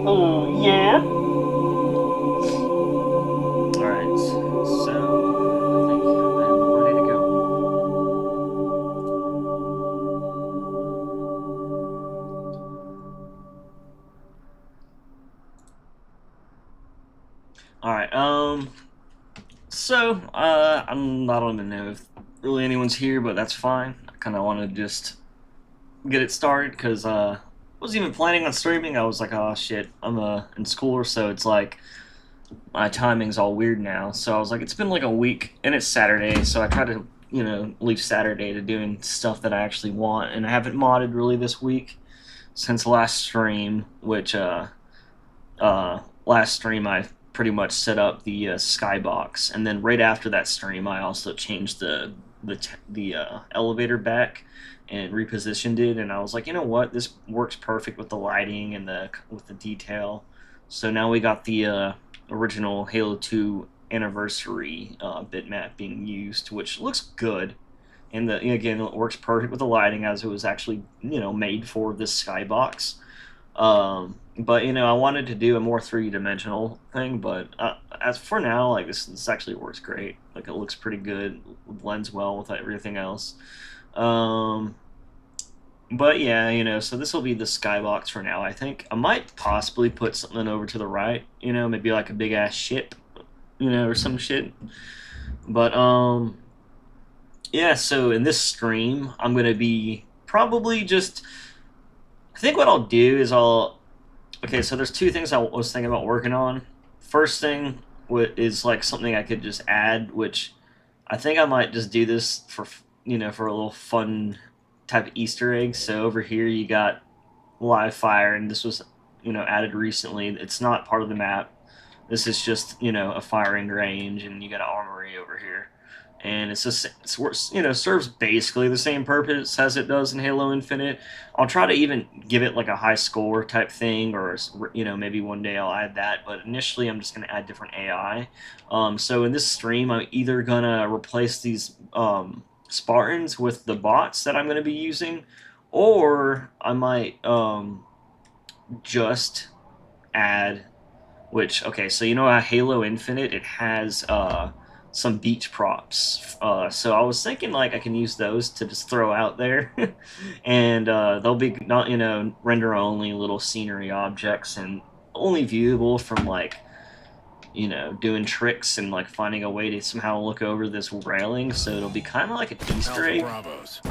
Oh, yeah? Alright, so I think I am ready to go. Alright, I don't even know if really anyone's here, but that's fine. I kind of want to just get it started because wasn't even planning on streaming. I was like, oh shit, I'm in school, so it's like my timing's all weird now. So I was like, it's been like a week, and it's Saturday, so I try to leave Saturday to doing stuff that I actually want, and I haven't modded really this week since last stream, which last stream I pretty much set up the skybox, and then right after that stream I also changed the elevator back and repositioned it, and I was like, you know what, this works perfect with the lighting and the detail. So now we got the original Halo 2 anniversary bitmap being used, which looks good. And again, it works perfect with the lighting as it was actually made for this skybox. But I wanted to do a more three-dimensional thing, but as for now, like this actually works great. Like it looks pretty good, blends well with everything else. Um, but yeah, so this will be the skybox for now. I think I might possibly put something over to the right. Maybe like a big ass ship, or some shit. But yeah. So in this stream, I'm gonna be probably just. I think what I'll do is Okay, so there's two things I was thinking about working on. First thing is like something I could just add, which I think I might just do this for a little fun type of Easter egg. So over here you got live fire, and this was added recently. It's not part of the map. This is just a firing range, and you got an armory over here, and serves basically the same purpose as it does in Halo Infinite. I'll try to even give it like a high score type thing, or maybe one day I'll add that. But initially, I'm just gonna add different AI. So in this stream, I'm either gonna replace these Spartans with the bots that I'm gonna be using, or I might just add which okay, so Halo Infinite it has some beach props. So I was thinking like I can use those to just throw out there, and they'll be not render only little scenery objects and only viewable from like doing tricks and like finding a way to somehow look over this railing. So it'll be kind of like an Easter Alpha egg. Bravos.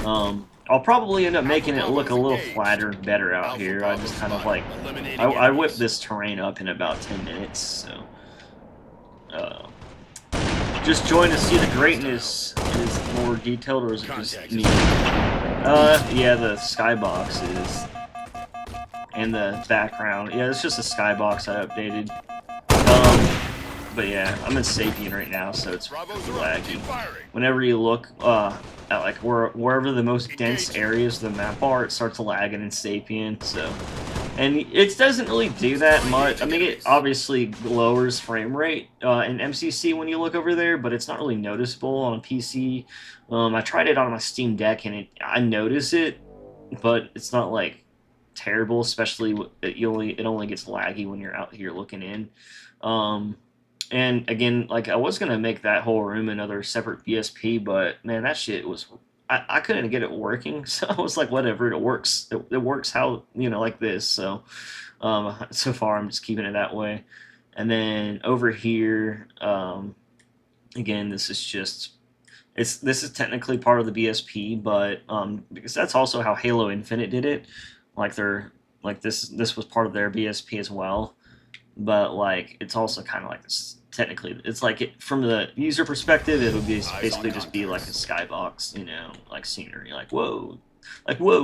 I'll probably end up Alpha making it look Bravo a is little engaged. flatter and better out Alpha here. I Bravo just kind of like eliminating I whipped enemies. this terrain up in about 10 minutes, so uh, just join to see the greatness. Is more detailed, or is it just Contact me? is Yeah, the skybox is, and the background. Yeah, it's just a skybox I updated. But yeah, I'm in Sapien right now, so it's Bravos are up. Keep laggy. firing. Whenever you look at like wherever the most dense Engaging. areas of the map are, it starts lagging in Sapien. So, and it doesn't really do that much. I mean, it obviously lowers frame rate in MCC when you look over there, but it's not really noticeable on a PC. I tried it on my Steam Deck, and I notice it, but it's not like terrible. Especially it only gets laggy when you're out here looking in. Um, and again, like I was gonna make that whole room another separate BSP, but man, that shit was I couldn't get it working, so I was like, whatever, it works. It works how like this. So so far I'm just keeping it that way. And then over here, again, this is technically part of the BSP, but because that's also how Halo Infinite did it. Like they're like this was part of their BSP as well, but like it's also kind of like this technically it's like from the user perspective it would be Eyes on basically just be like a contacts. skybox, like scenery, like whoa,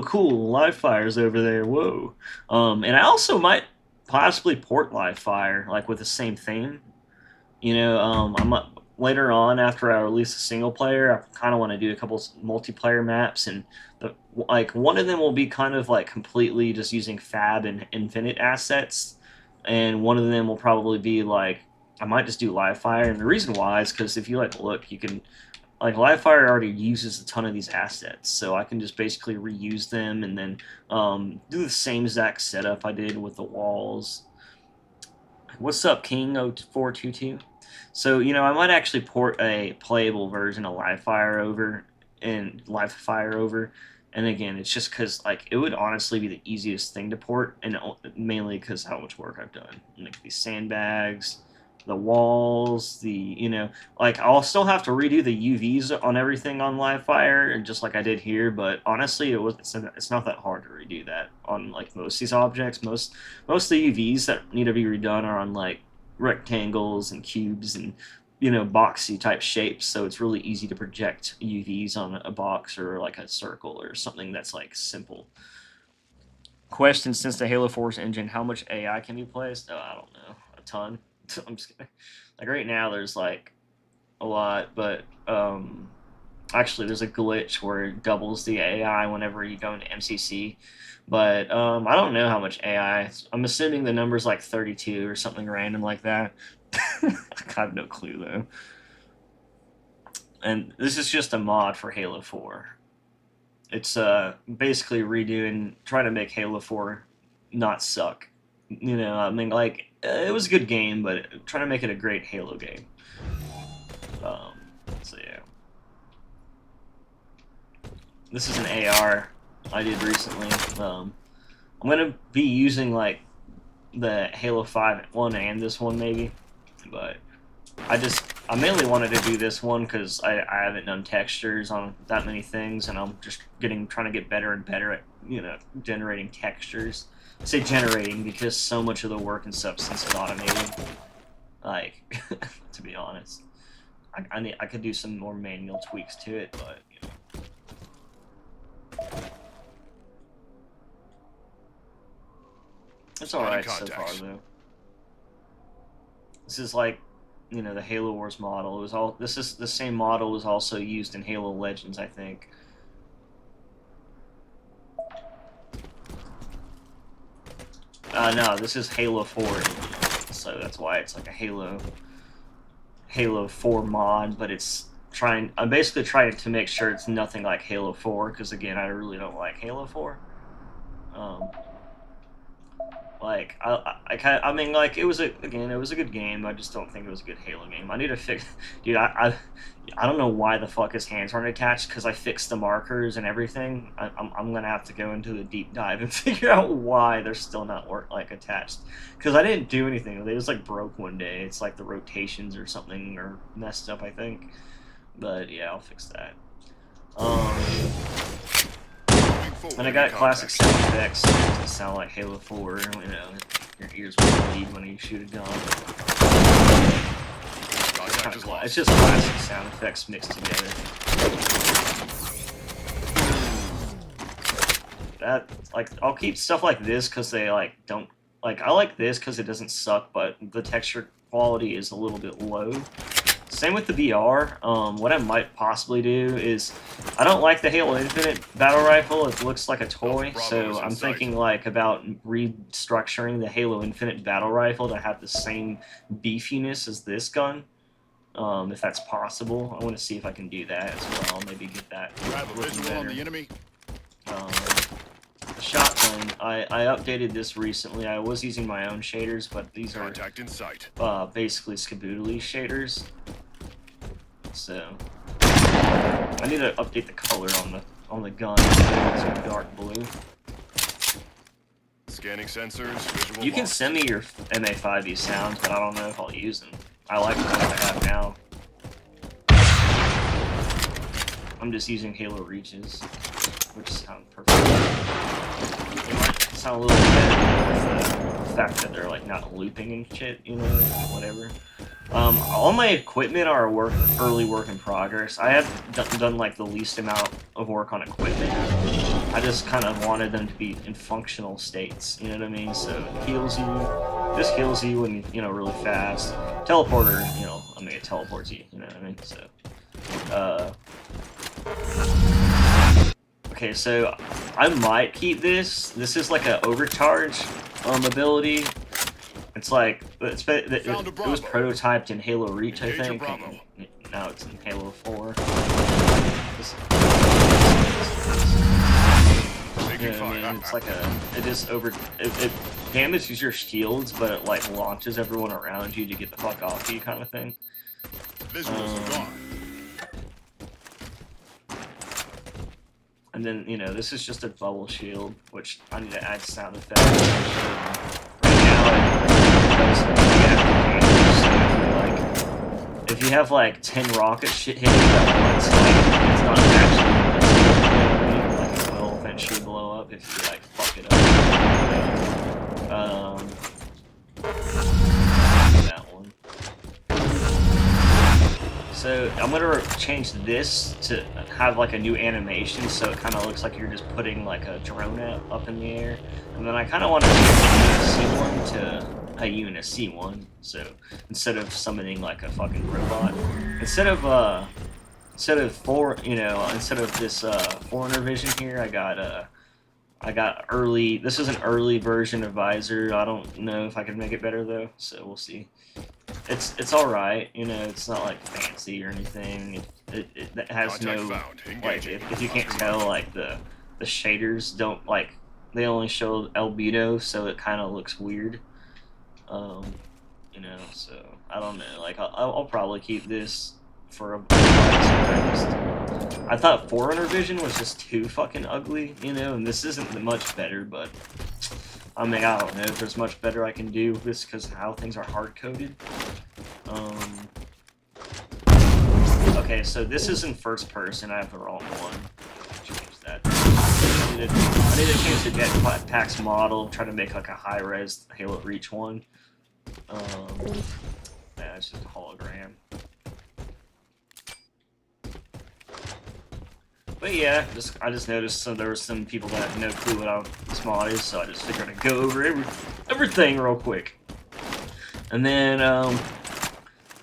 cool, live fires over there, whoa. And I also might possibly port live fire like with the same theme. I'm later on after I release a single player, I kind of want to do a couple multiplayer maps, and like one of them will be kind of like completely just using Fab and Infinite assets, and one of them will probably be like I might just do live fire. And the reason why is because if you like look, you can like live fire already uses a ton of these assets, so I can just basically reuse them and then do the same exact setup I did with the walls What's up, King0422? So, I might actually port a playable version of Livefire over. And again, it's just because, like, it would honestly be the easiest thing to port, and mainly because how much work I've done. Like, these sandbags, the walls, like, I'll still have to redo the UVs on everything on Livefire, just like I did here, but honestly, it's not that hard to redo that on, like, most of these objects. Most of the UVs that need to be redone are on, like, rectangles and cubes and boxy type shapes, so it's really easy to project UVs on a box or like a circle or something that's like simple. Question: since the Halo Force engine, how much AI can be placed? Oh, I don't know, a ton. I'm just kidding. Like right now there's like a lot, but actually there's a glitch where it doubles the AI whenever you go into MCC. But I don't know how much AI. I'm assuming the number's like 32 or something random like that. I have no clue though. And this is just a mod for Halo 4. It's basically trying to make Halo 4 not suck. I mean, like, it was a good game, but trying to make it a great Halo game. So yeah. This is an AR I did recently. I'm gonna be using like the Halo 5 one and this one maybe, but I mainly wanted to do this one because I haven't done textures on that many things, and I'm just trying to get better and better at generating textures. I say generating because so much of the work in Substance is automated. Like, to be honest, I could do some more manual tweaks to it, but it's alright so far though. This is like the Halo Wars model. This is the same model was also used in Halo Legends, I think. No, this is Halo 4, so that's why it's like a Halo 4 mod, but I'm basically trying to make sure it's nothing like Halo 4, because again, I really don't like Halo 4. Like, I mean, like, it was a good game. I just don't think it was a good Halo game. I need to fix, dude. I don't know why the fuck his hands aren't attached, because I fixed the markers and everything. I'm gonna have to go into a deep dive and figure out why they're still not attached. Because I didn't do anything. They just like broke one day. It's like the rotations or something are messed up, I think. But yeah, I'll fix that. And I got classic sound effects to sound like Halo 4, your ears will bleed when you shoot a gun. It's just classic sound effects mixed together. I'll keep stuff like this because they, don't... I like this because it doesn't suck, but the texture quality is a little bit low. Same with the VR. What I might possibly do is, I don't like the Halo Infinite battle rifle. It looks like a toy, so I'm thinking about restructuring the Halo Infinite battle rifle to have the same beefiness as this gun, if that's possible. I want to see if I can do that as well. Maybe get that looking better. The shotgun, I updated this recently. I was using my own shaders, but these are basically Skaboodly shaders. So I need to update the color on the gun. It's dark blue. Scanning sensors. Visual you can send me your MA5E sounds, but I don't know if I'll use them. I like the ones I have now. I'm just using Halo Reaches, which sound perfect. They might sound a little bit with the fact that they're not looping and shit, whatever. All my equipment are early work in progress. I have done the least amount of work on equipment. I just kind of wanted them to be in functional states, you know what I mean? So it heals you. This heals you when really fast. Teleporter, I mean, it teleports you, you know what I mean? So, okay, so I might keep this. This is like an overcharge ability. It's it was prototyped in Halo Reach, I think. And now it's in Halo 4. You know what I mean? It's it damages your shields, but it like launches everyone around you to get the fuck off you, kind of thing. Visuals gone. And then, you know, this is just a bubble shield, which I need to add sound effects. Right now, if you have like 10 rockets shit hitting at once, like it's not actually like it will eventually blow up if you like fuck it up. That one. So I'm gonna change this to have like a new animation, so it kind of looks like you're just putting like a drone up in the air, and then I kind of want to change the C1 to a UNSC one. So instead of summoning like a fucking robot, instead of this foreigner vision here, I got early. This is an early version of Visor. I don't know if I can make it better though, so we'll see. It's all right, you know. It's not like fancy or anything. It has no like if you can't tell, like the shaders don't like, they only show albedo, so it kind of looks weird. You know, so I don't know. Like I'll probably keep this for a. I thought Forerunner Vision was just too fucking ugly, you know, and this isn't much better, but I mean, I don't know if there's much better I can do with this because how things are hard coded. Okay, so this is in first person. I have the wrong one. Change that. I need to change the jetpack's model. Try to make like a high res Halo Reach one. Yeah, it's just a hologram. But yeah, I just noticed there were some people that had no clue what this mod is, so I just figured I'd go over everything real quick. And then,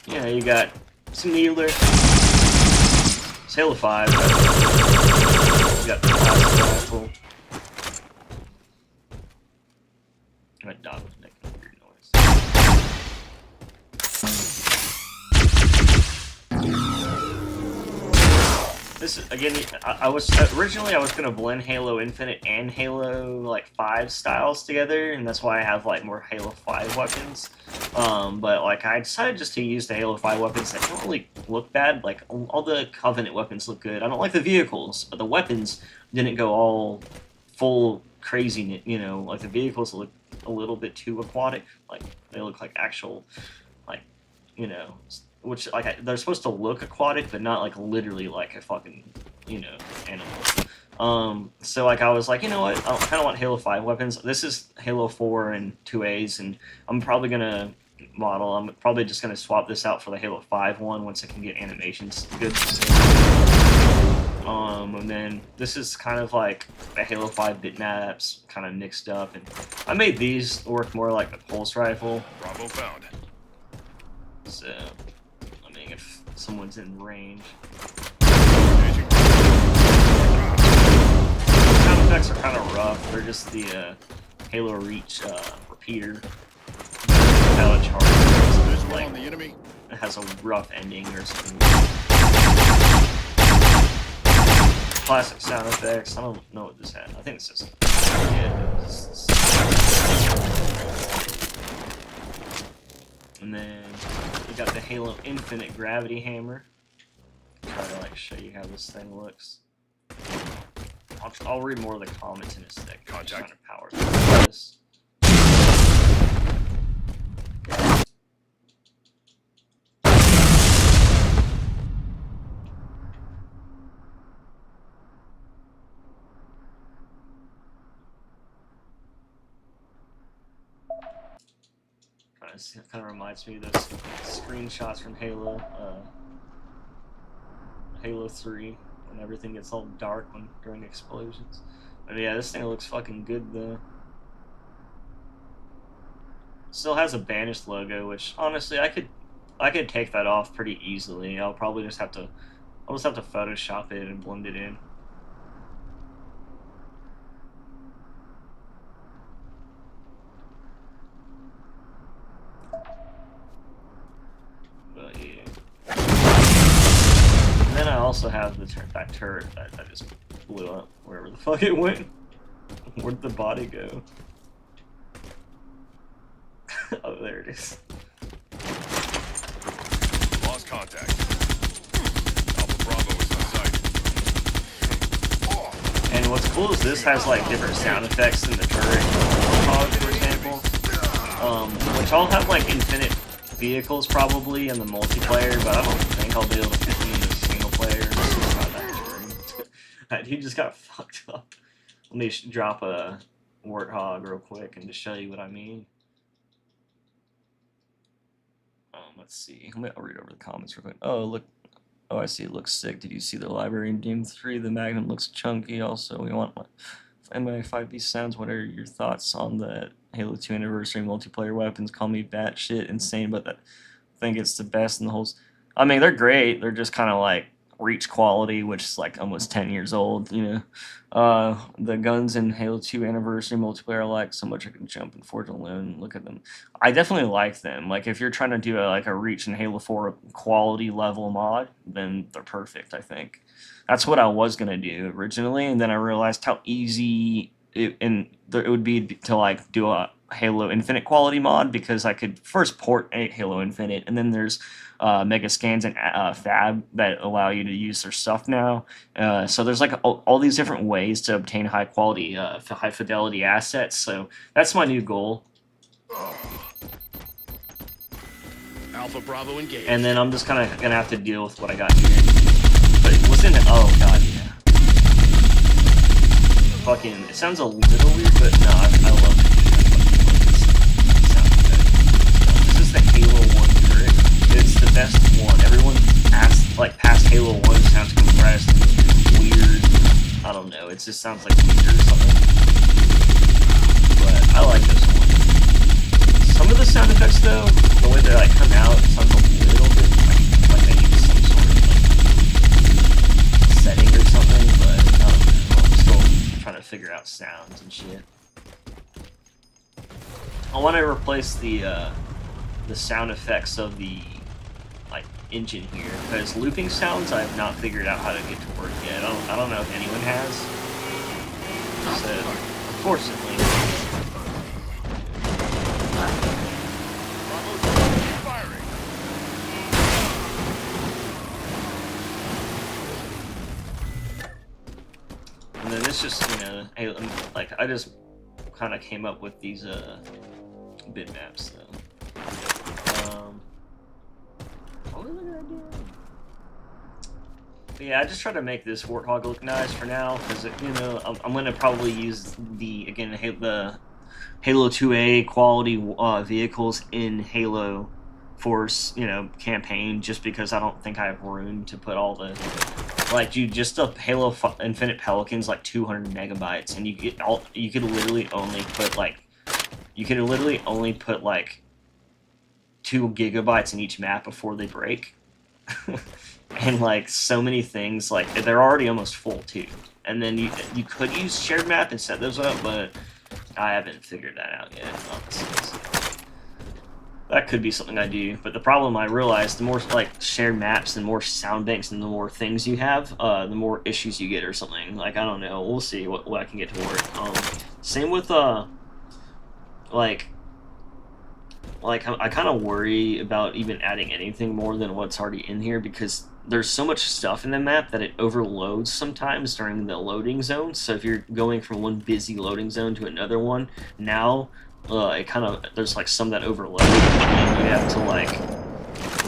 yeah, you got some Needler. It's Halo 5. You got the plastic rifle. My dog was making a weird noise. This is, again, I was originally gonna blend Halo Infinite and Halo like 5 styles together, and that's why I have like more Halo 5 weapons. But like I decided just to use the Halo 5 weapons that don't really look bad. Like all the Covenant weapons look good. I don't like the vehicles, but the weapons didn't go all full crazy. You know, like the vehicles look a little bit too aquatic. Like they look like actual, like, you know. Which, like, they're supposed to look aquatic, but not, like, literally like a fucking, you know, animal. So, like, I was like, you know what, I kind of want Halo 5 weapons. This is Halo 4 and 2As, and I'm probably gonna I'm probably just gonna swap this out for the Halo 5 one once I can get animations good. And then this is kind of like the Halo 5 bitmaps kind of mixed up, and I made these work more like the pulse rifle. Bravo found. So, I mean, if someone's in range. Sound effects are kind of rough. They're just the Halo Reach repeater. How it charges. Like, on the enemy. It has a rough ending or something. Classic sound effects. I don't know what this had. I think it's just. Yeah, and then we got the Halo Infinite Gravity Hammer. Try to like show you how this thing looks. I'll read more of the comments in a sec. Contact. Just trying to power through this. It kind of reminds me of those screenshots from Halo 3 when everything gets all dark during explosions. But yeah, this thing looks fucking good though. Still has a Banished logo, which honestly I could take that off pretty easily. I'll just have to Photoshop it and blend it in. But yeah. And then I also have that turret that just blew up wherever the fuck it went. Where'd the body go? Oh, there it is. Lost contact. Alpha Bravo is on site. And what's cool is this has like different sound effects than the turret Warthog, for example. Which I'll have like infinite vehicles probably in the multiplayer, but I don't think I'll be able to fit them in the single player. This is not that true. That dude just got fucked up. Let me drop a Warthog real quick and just show you what I mean. Let's see. I'll read over the comments real quick. Oh, look. Oh, I see. It looks sick. Did you see the library in Game 3? The Magnum looks chunky. Also, we want MI5B sounds. What are your thoughts on the Halo 2 Anniversary multiplayer weapons? Call me batshit insane, but I think it's the best in the whole. I mean, they're great. They're just kind of like Reach quality, which is like almost 10 years old, you know. The guns in Halo 2 Anniversary multiplayer I like so much I can jump and forge alone and look at them. I definitely like them. Like if you're trying to do a Reach and Halo 4 quality level mod, then they're perfect, I think. That's what I was gonna do originally, and then I realized how easy it would be to like do a Halo Infinite quality mod, because I could first port a Halo Infinite, and then there's Mega Scans and Fab that allow you to use their stuff now. So there's like all these different ways to obtain high quality, high fidelity assets. So that's my new goal. Alpha Bravo engaged. And then I'm just kind of gonna have to deal with what I got here. But it wasn't. Oh god, yeah. Fucking. It sounds a little weird, but no, I love it. This is the Halo 1 turret. It's the best one. Everyone past Halo 1 sounds compressed, weird. I don't know. It just sounds like weird or something. But I like this one. Some of the sound effects, though, the way they like come out, sounds a little bit like they need some sort of like setting or something. But I don't know. I'm still trying to figure out sounds and shit. I want to replace the sound effects of the engine here, because looping sounds I have not figured out how to get to work yet. I don't know if anyone has. So, unfortunately. Firing. And then it's just, you know, hey, like I just kind of came up with these bitmaps though. What was I gonna do? But yeah, I just try to make this Warthog look nice for now, because you know I'm gonna probably use the Halo 2A quality vehicles in Halo Force, you know, campaign, just because I don't think I have room to put all the dude, just the Halo Infinite Pelicans like 200 megabytes, and you could literally only put like 2 gigabytes in each map before they break. And like so many things, like they're already almost full too. And then you could use shared map and set those up, but I haven't figured that out yet, honestly. So that could be something I do. But the problem I realized, the more like shared maps and more sound banks and the more things you have, the more issues you get or something. Like I don't know. We'll see what I can get to work. Same with I kind of worry about even adding anything more than what's already in here, because there's so much stuff in the map that it overloads sometimes during the loading zone. So if you're going from one busy loading zone to another one, now there's like some that overload, and you have to like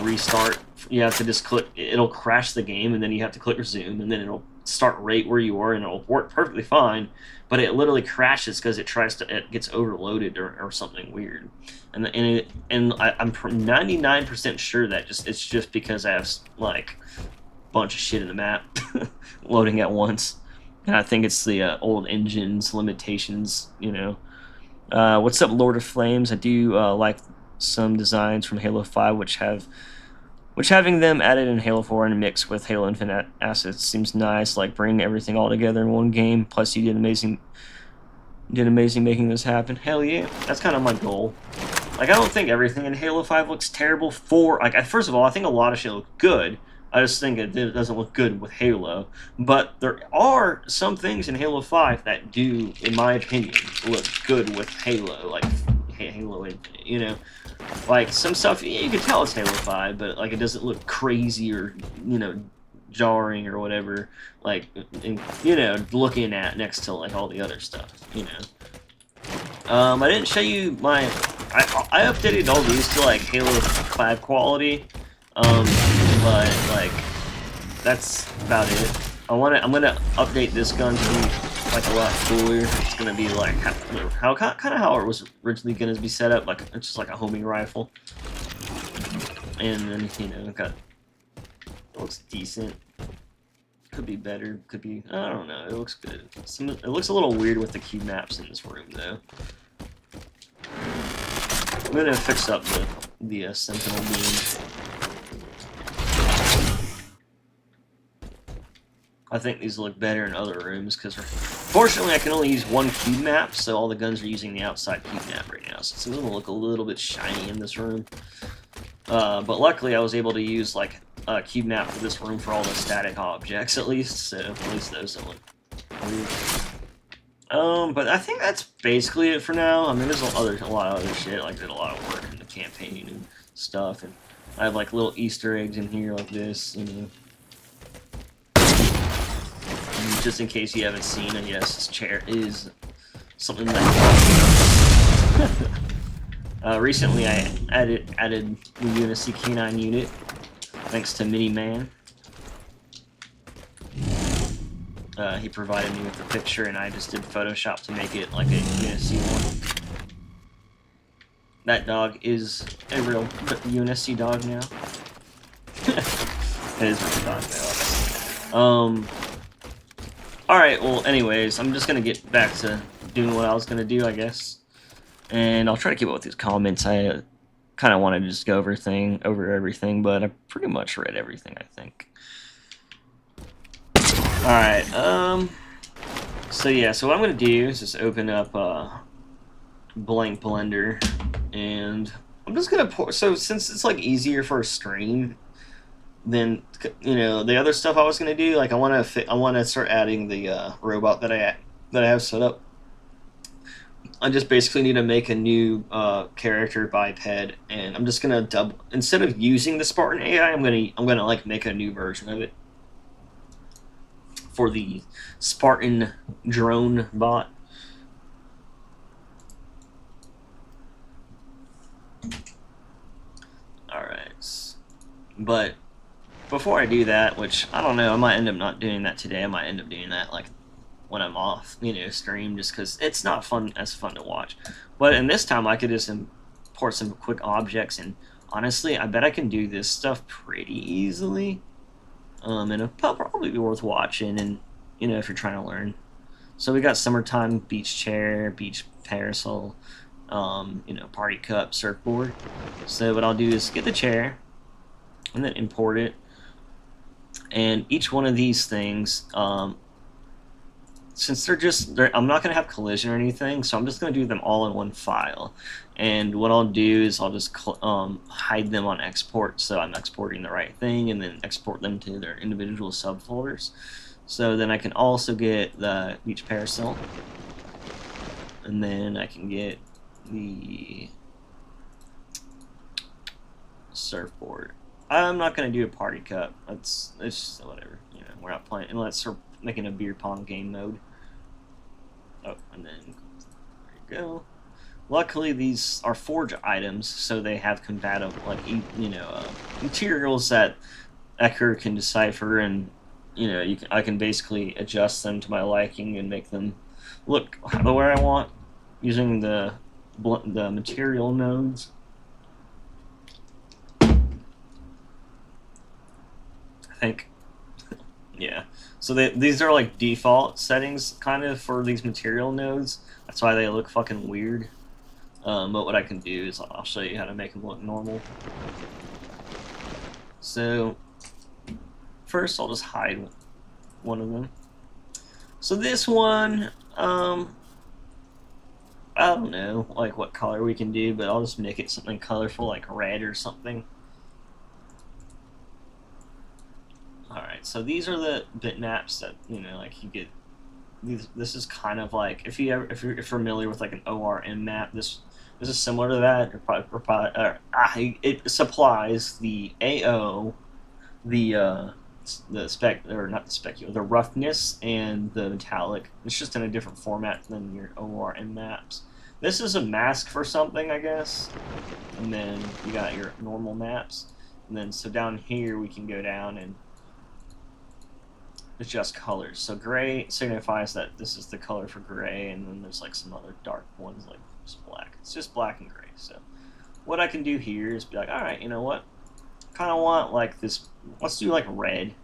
restart. You have to just click, it'll crash the game, and then you have to click resume, and then it'll start right where you were, and it'll work perfectly fine, but it literally crashes because it gets overloaded or something weird. And I'm 99% sure that it's just because I have like a bunch of shit in the map loading at once, and I think it's the old engine's limitations, you know. What's up, Lord of Flames? I do like some designs from Halo 5, which having them added in Halo 4 and mixed with Halo Infinite assets seems nice. Like bring everything all together in one game. Plus, you did amazing making this happen. Hell yeah, that's kind of my goal. Like I don't think everything in Halo 5 looks terrible. First of all, I think a lot of shit looks good. I just think it doesn't look good with Halo. But there are some things in Halo 5 that do, in my opinion, look good with Halo, like Halo Infinite, you know? Like, some stuff, yeah, you can tell it's Halo 5, but, like, it doesn't look crazy or, you know, jarring or whatever, like, you know, looking at next to, like, all the other stuff, you know? I didn't show you my... I updated all these to, like, Halo 5 quality, but, like, that's about it. I'm gonna update this gun to be like a lot cooler. It's gonna be like how kind of how it was originally gonna be set up, like it's just like a homing rifle. And then you know, it looks decent. Could be better. Could be, I don't know. It looks good. It looks a little weird with the cube maps in this room though. I'm gonna fix up the sentinel beam. I think these look better in other rooms because, fortunately, I can only use one cube map, so all the guns are using the outside cube map right now. So it's going to look a little bit shiny in this room. But luckily, I was able to use like a cube map for this room for all the static objects, at least. So at least those don't look weird. But I think that's basically it for now. I mean, there's a lot of other shit. Like, did a lot of work in the campaign and stuff, and I have like little Easter eggs in here like this, you know. Just in case you haven't seen it, yes, this chair is something that recently I added the UNSC K9 unit, thanks to Miniman. He provided me with the picture, and I just did Photoshop to make it like a UNSC one. That dog is a real UNSC dog now. It is a real dog now. Alright, well, anyways, I'm just gonna get back to doing what I was gonna do, I guess. And I'll try to keep up with these comments. I kind of wanted to just go over everything, but I pretty much read everything, I think. Alright, so yeah, so what I'm gonna do is just open up Blank Blender, and I'm just gonna pour, so since it's like easier for a stream, then, you know, the other stuff I was gonna do, like I want to start adding the robot that I have set up. I just basically need to make a new character biped, and I'm just gonna instead of using the Spartan AI, I'm gonna like make a new version of it for the Spartan drone bot. All right, but before I do that, which I don't know, I might end up not doing that today. I might end up doing that like when I'm off, you know, stream, just because it's not fun to watch. But in this time, I could just import some quick objects, and honestly, I bet I can do this stuff pretty easily. And it'll probably be worth watching, and you know, if you're trying to learn. So we got summertime beach chair, beach parasol, you know, party cup, surfboard. So what I'll do is get the chair and then import it. And each one of these things, since I'm not going to have collision or anything, so I'm just going to do them all in one file. And what I'll do is I'll just hide them on export, so I'm exporting the right thing, and then export them to their individual subfolders. So then I can also get the beach parasol, and then I can get the surfboard. I'm not gonna do a party cup. It's just whatever. You know, we're not playing unless we're making a beer pong game mode. Oh, and then there you go. Luckily, these are forge items, so they have compatible, like, you know, materials that Ecker can decipher, and you know, I can basically adjust them to my liking and make them look the way I want using the material nodes. I think, yeah. So these are like default settings, kind of, for these material nodes. That's why they look fucking weird. But what I can do is I'll show you how to make them look normal. So first I'll just hide one of them. So this one, I don't know like what color we can do, but I'll just make it something colorful like red or something. Alright, so these are the bitmaps that, you know, like you get. This is kind of like, if you're familiar with like an ORM map, this This is similar to that. It supplies the AO, the spec, or not the specular, the roughness and the metallic. It's just in a different format than your ORM maps. This is a mask for something, I guess. And then you got your normal maps. And then so down here we can go down and adjust colors. So gray signifies that this is the color for gray, and then there's like some other dark ones like just black. It's just black and gray. So what I can do here is be like, all right, you know what? Kind of want like this. Let's do like red.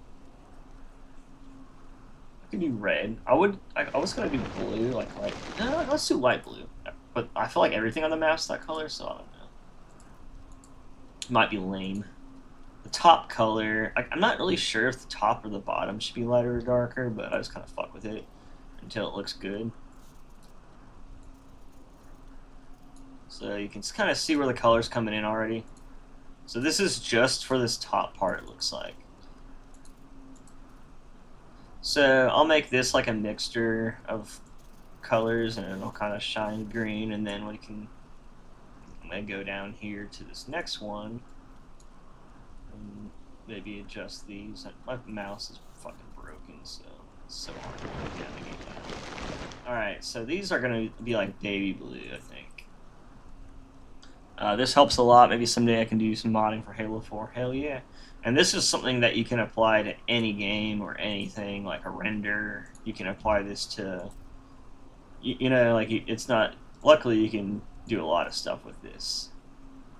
I can do red. I was gonna do blue, like light. No, let's do light blue. But I feel like everything on the map's that color, so I don't know. Might be lame. The top color, I'm not really sure if the top or the bottom should be lighter or darker, but I just kind of fuck with it until it looks good. So you can kind of see where the color's coming in already. So this is just for this top part, it looks like. So I'll make this like a mixture of colors, and it'll kind of shine green, and then I'm gonna go down here to this next one and maybe adjust these. My mouse is fucking broken, so it's so hard to navigate now. Alright, so these are gonna be like baby blue, I think. This helps a lot. Maybe someday I can do some modding for Halo 4. Hell yeah. And this is something that you can apply to any game or anything, like a render. You can apply this to, you know, like it's not, luckily you can do a lot of stuff with this.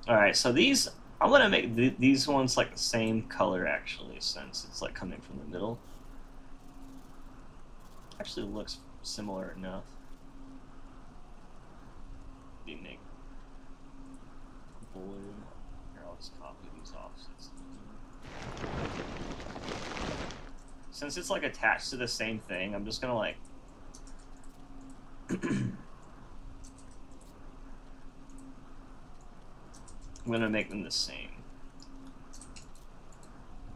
Alright, so these, I'm going to make these ones like the same color actually, since it's like coming from the middle. Actually looks similar enough. Make blue. Here, I'll just copy these offsets. Since it's like attached to the same thing, I'm just gonna like I'm gonna make them the same.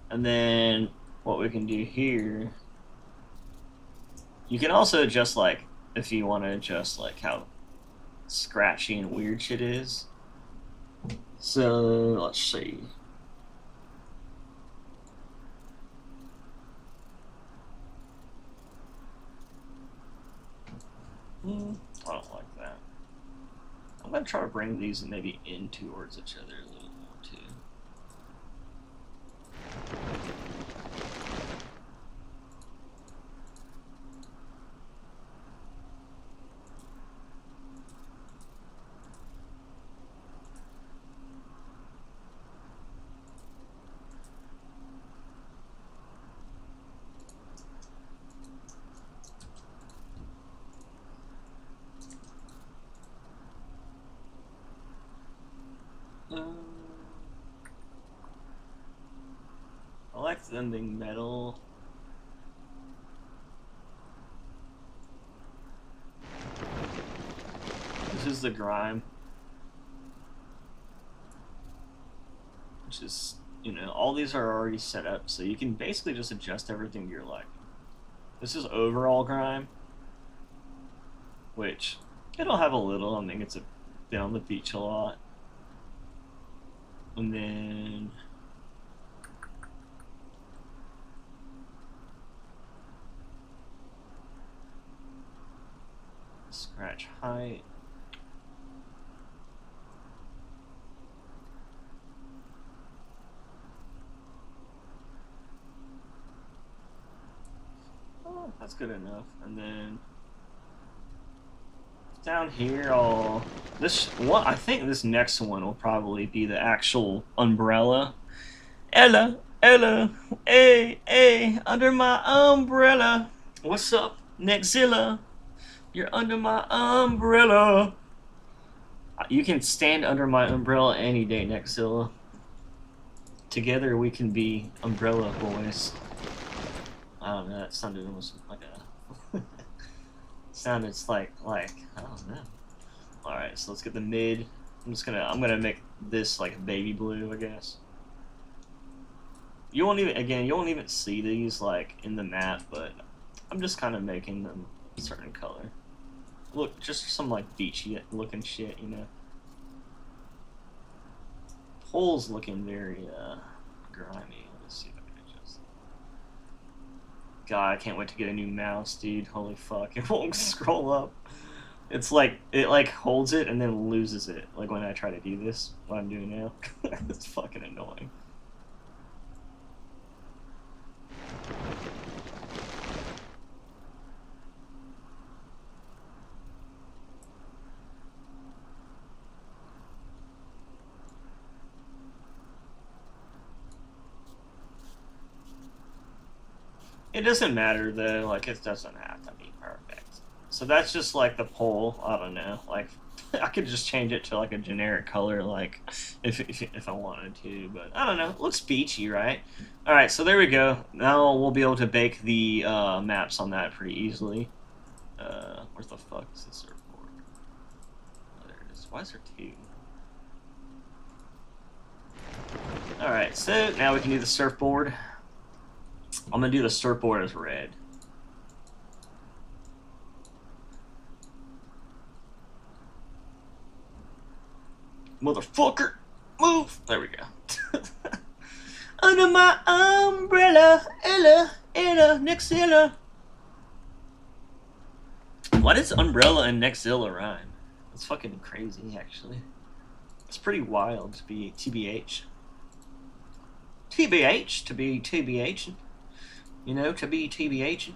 And then what we can do here, you can also adjust, like, if you want to adjust like how scratchy and weird shit is. So let's see. I don't like that. I'm gonna try to bring these maybe in towards each other a little more too. I like them being metal. This is the grime. Which is, you know, all these are already set up, so you can basically just adjust everything to your liking. This is overall grime, which it'll have a little. I think it's been on the beach a lot. And then scratch height. Oh, that's good enough. And then down here, I think this next one will probably be the actual umbrella. Ella, hey, under my umbrella. What's up, Nexzilla? You're under my umbrella. You can stand under my umbrella any day, Nexzilla. Together we can be umbrella boys. I don't know, that sounded almost like a... sounded like, I don't know. Alright, so let's get the mid. I'm gonna make this like baby blue, I guess. You won't even see these like in the map, but I'm just kind of making them a certain color. Look, just some like beachy looking shit, you know. pole's looking very grimy. Let's see if I can adjust it. God, I can't wait to get a new mouse, dude. Holy fuck, it won't scroll up. It's like, it like holds it and then loses it. Like when I try to do this, what I'm doing now. It's fucking annoying. It doesn't matter though, like it doesn't have to be perfect. So that's just like the pole, I don't know, like I could just change it to like a generic color, like if I wanted to, but I don't know, it looks beachy, right? Alright, so there we go. Now we'll be able to bake the maps on that pretty easily. Where the fuck is the surfboard? Oh, there it is. Why is there two? Alright, so now we can do the surfboard. I'm gonna do the surfboard as red. Motherfucker! Move! There we go. Under my umbrella, Ella, Nexilla. Why does umbrella and Nexilla rhyme? That's fucking crazy, actually. It's pretty wild to be TBH. TBH, to be TBH. You know, to be TBH.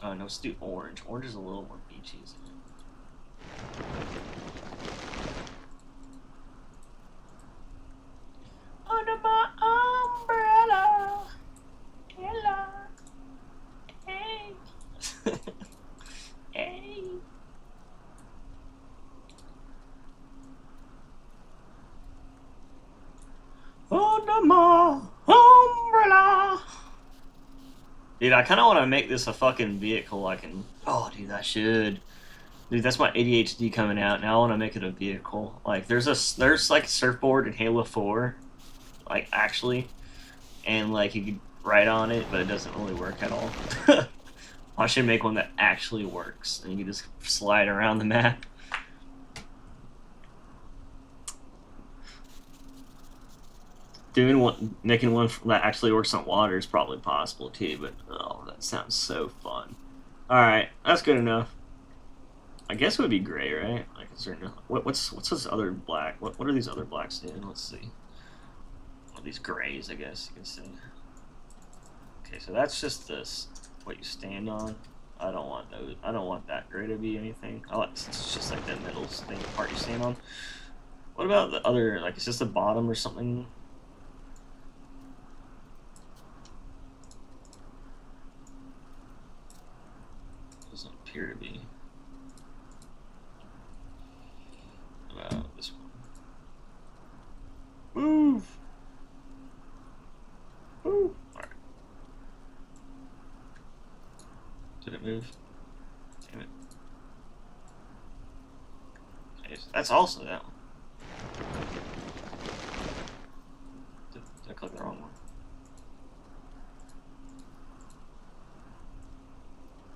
Oh no, let's do orange. Orange is a little more beachy, isn't it? Under my umbrella, Ella, hey, hey. Under my umbrella. Dude, I kind of want to make this a fucking vehicle I can... Oh, dude, I should. Dude, that's my ADHD coming out. Now I want to make it a vehicle. Like, there's like a surfboard in Halo 4. Like, actually. And, like, you could ride on it, but it doesn't really work at all. I should make one that actually works. And you can just slide around the map. Making one that actually works on water is probably possible too, but oh, that sounds so fun. Alright, that's good enough. I guess it would be gray, right? Like, is there no, what's this other black? What are these other blacks doing? Let's see. Well, these grays, I guess you can say. Okay, so that's just this, what you stand on. I don't want those. I don't want that gray to be anything. It's just like the middle thing, part you stand on. What about the other? Like, is this the bottom or something? Doesn't appear to be. About this one. Move. Move. All right. Did it move? Damn it. Okay, so that's also that one. Did I click the wrong one?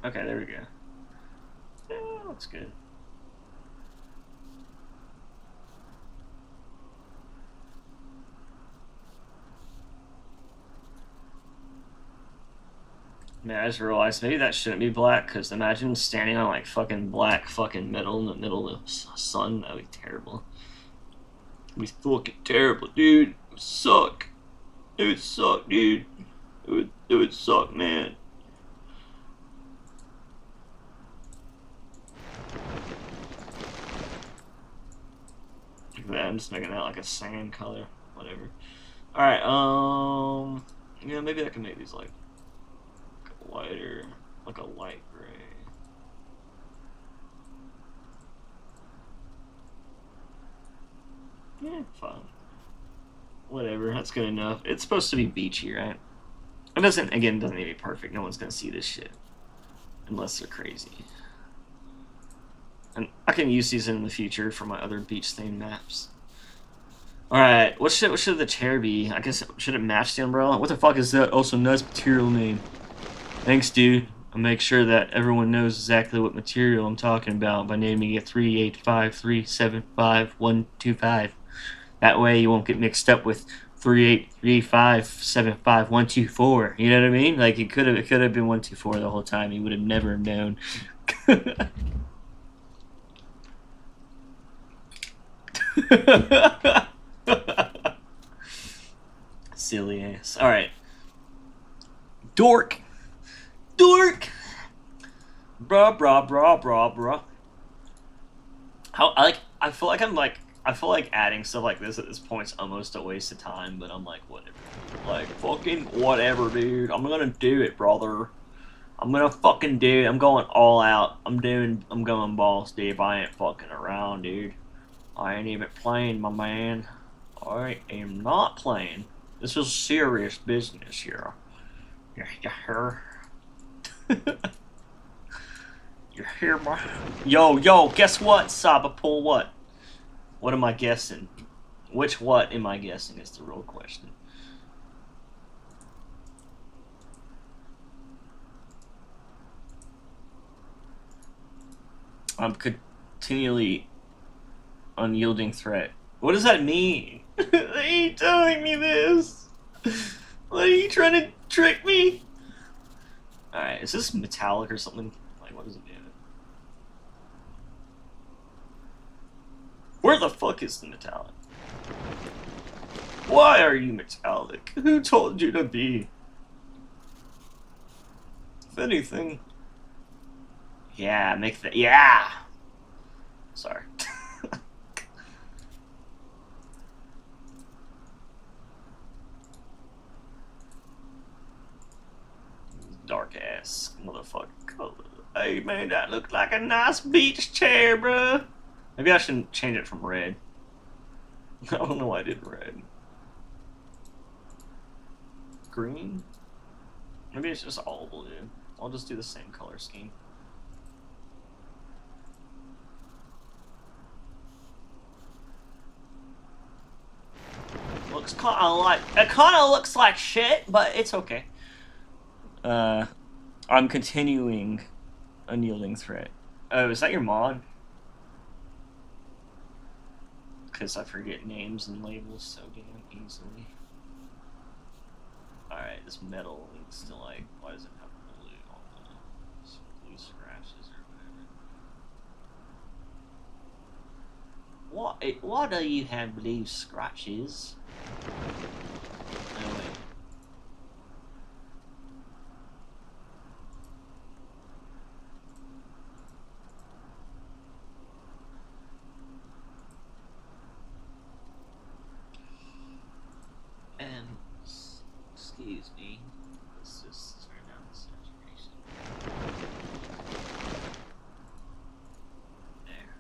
Okay, there we go. Yeah, looks good. Man, I just realized maybe that shouldn't be black, because imagine standing on like fucking black fucking metal in the middle of the sun. That would be terrible. It would be fucking terrible, dude. It would suck. It would suck, dude. It would suck, man. I'm just making that like a sand color, whatever. Alright, yeah, maybe I can make these like lighter, like a light gray. Yeah, fine. Whatever, that's good enough. It's supposed to be beachy, right? It doesn't, again, it doesn't need to be perfect. No one's gonna see this shit. Unless they're crazy. And I can use these in the future for my other beach themed maps. Alright, what should the chair be? I guess, should it match the umbrella? What the fuck is that also nice material name? Thanks, dude. I'll make sure that everyone knows exactly what material I'm talking about by naming it 385375125. That way you won't get mixed up with 383575124. You know what I mean? Like it could have been 124 the whole time. You would have never known. Silly ass. All right. Dork. Bruh. I feel like adding stuff like this at this point's almost a waste of time, but I'm like, whatever. Like, fucking whatever, dude. I'm gonna do it, brother. I'm gonna fucking do it. I'm going all out. I'm going balls deep. I ain't fucking around, dude. I ain't even playing, my man. I am not playing. This is serious business here. You hear? You hear, my... Yo, guess what, Sabapool? What? What am I guessing? Which what am I guessing is the real question. I'm continually unyielding threat. What does that mean? Are you telling me this? What, are you trying to trick me? Alright, is this metallic or something? Like, what is it doing? Where the fuck is the metallic? Why are you metallic? Who told you to be? If anything... Yeah, make that... Yeah! Sorry. Dark ass motherfucking color. Hey man, that looked like a nice beach chair, bruh. Maybe I shouldn't change it from red. I don't know why I did red. Green? Maybe it's just all blue. I'll just do the same color scheme. Looks kinda like... It kinda looks like shit, but it's okay. I'm continuing unyielding threat. Oh, is that your mod? Because I forget names and labels so damn easily. Alright, this metal link's still like, why does it have blue on the blue scratches or whatever? Why do you have blue scratches? Oh wait. Excuse me. Let's just turn down the saturation. There.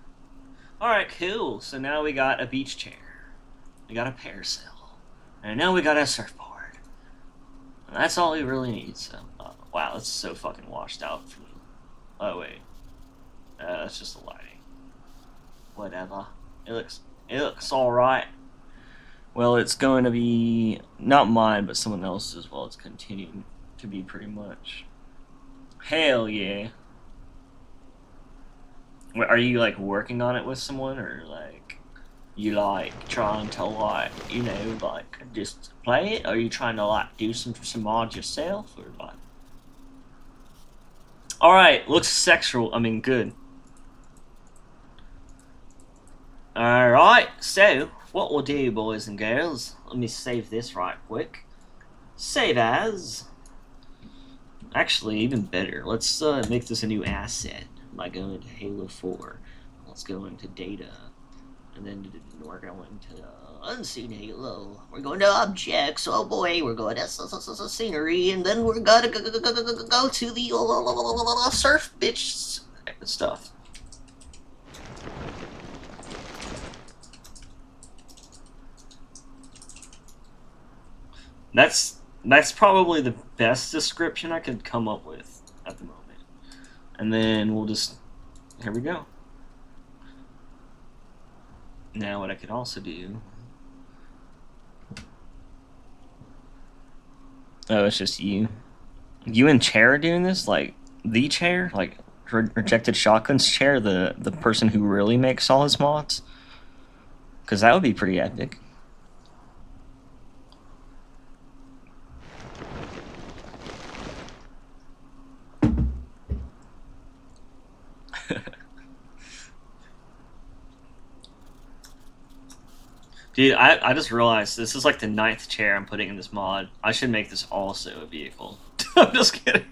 Alright, cool. So now we got a beach chair. We got a parasail. And now we got a surfboard. And that's all we really need, so... wow, that's so fucking washed out from... Oh, wait. That's just the lighting. Whatever. It looks alright. Well, it's going to be not mine, but someone else's. Well, it's continuing to be pretty much. Hell yeah! Wait, are you like working on it with someone, or like you like trying to like like just play it? Or are you trying to like do some mods yourself, or like? All right, looks sexual. I mean, good. All right, so. What we'll do, boys and girls, let me save this right quick. Save as. Actually, even better, let's make this a new asset by going to Halo 4. Let's go into data, and then we're going to unseen Halo. We're going to objects. Oh boy, we're going to scenery, and then we're gonna go to the surf bitch stuff. That's probably the best description I could come up with at the moment. And then we'll just... Here we go. Now what I could also do... Oh, it's just you. You and Chair are doing this? Like, the chair, like Rejected Shotgun's chair, the person who really makes all his mods, because that would be pretty epic. Dude, I just realized this is like the 9th chair I'm putting in this mod. I should make this also a vehicle. I'm just kidding.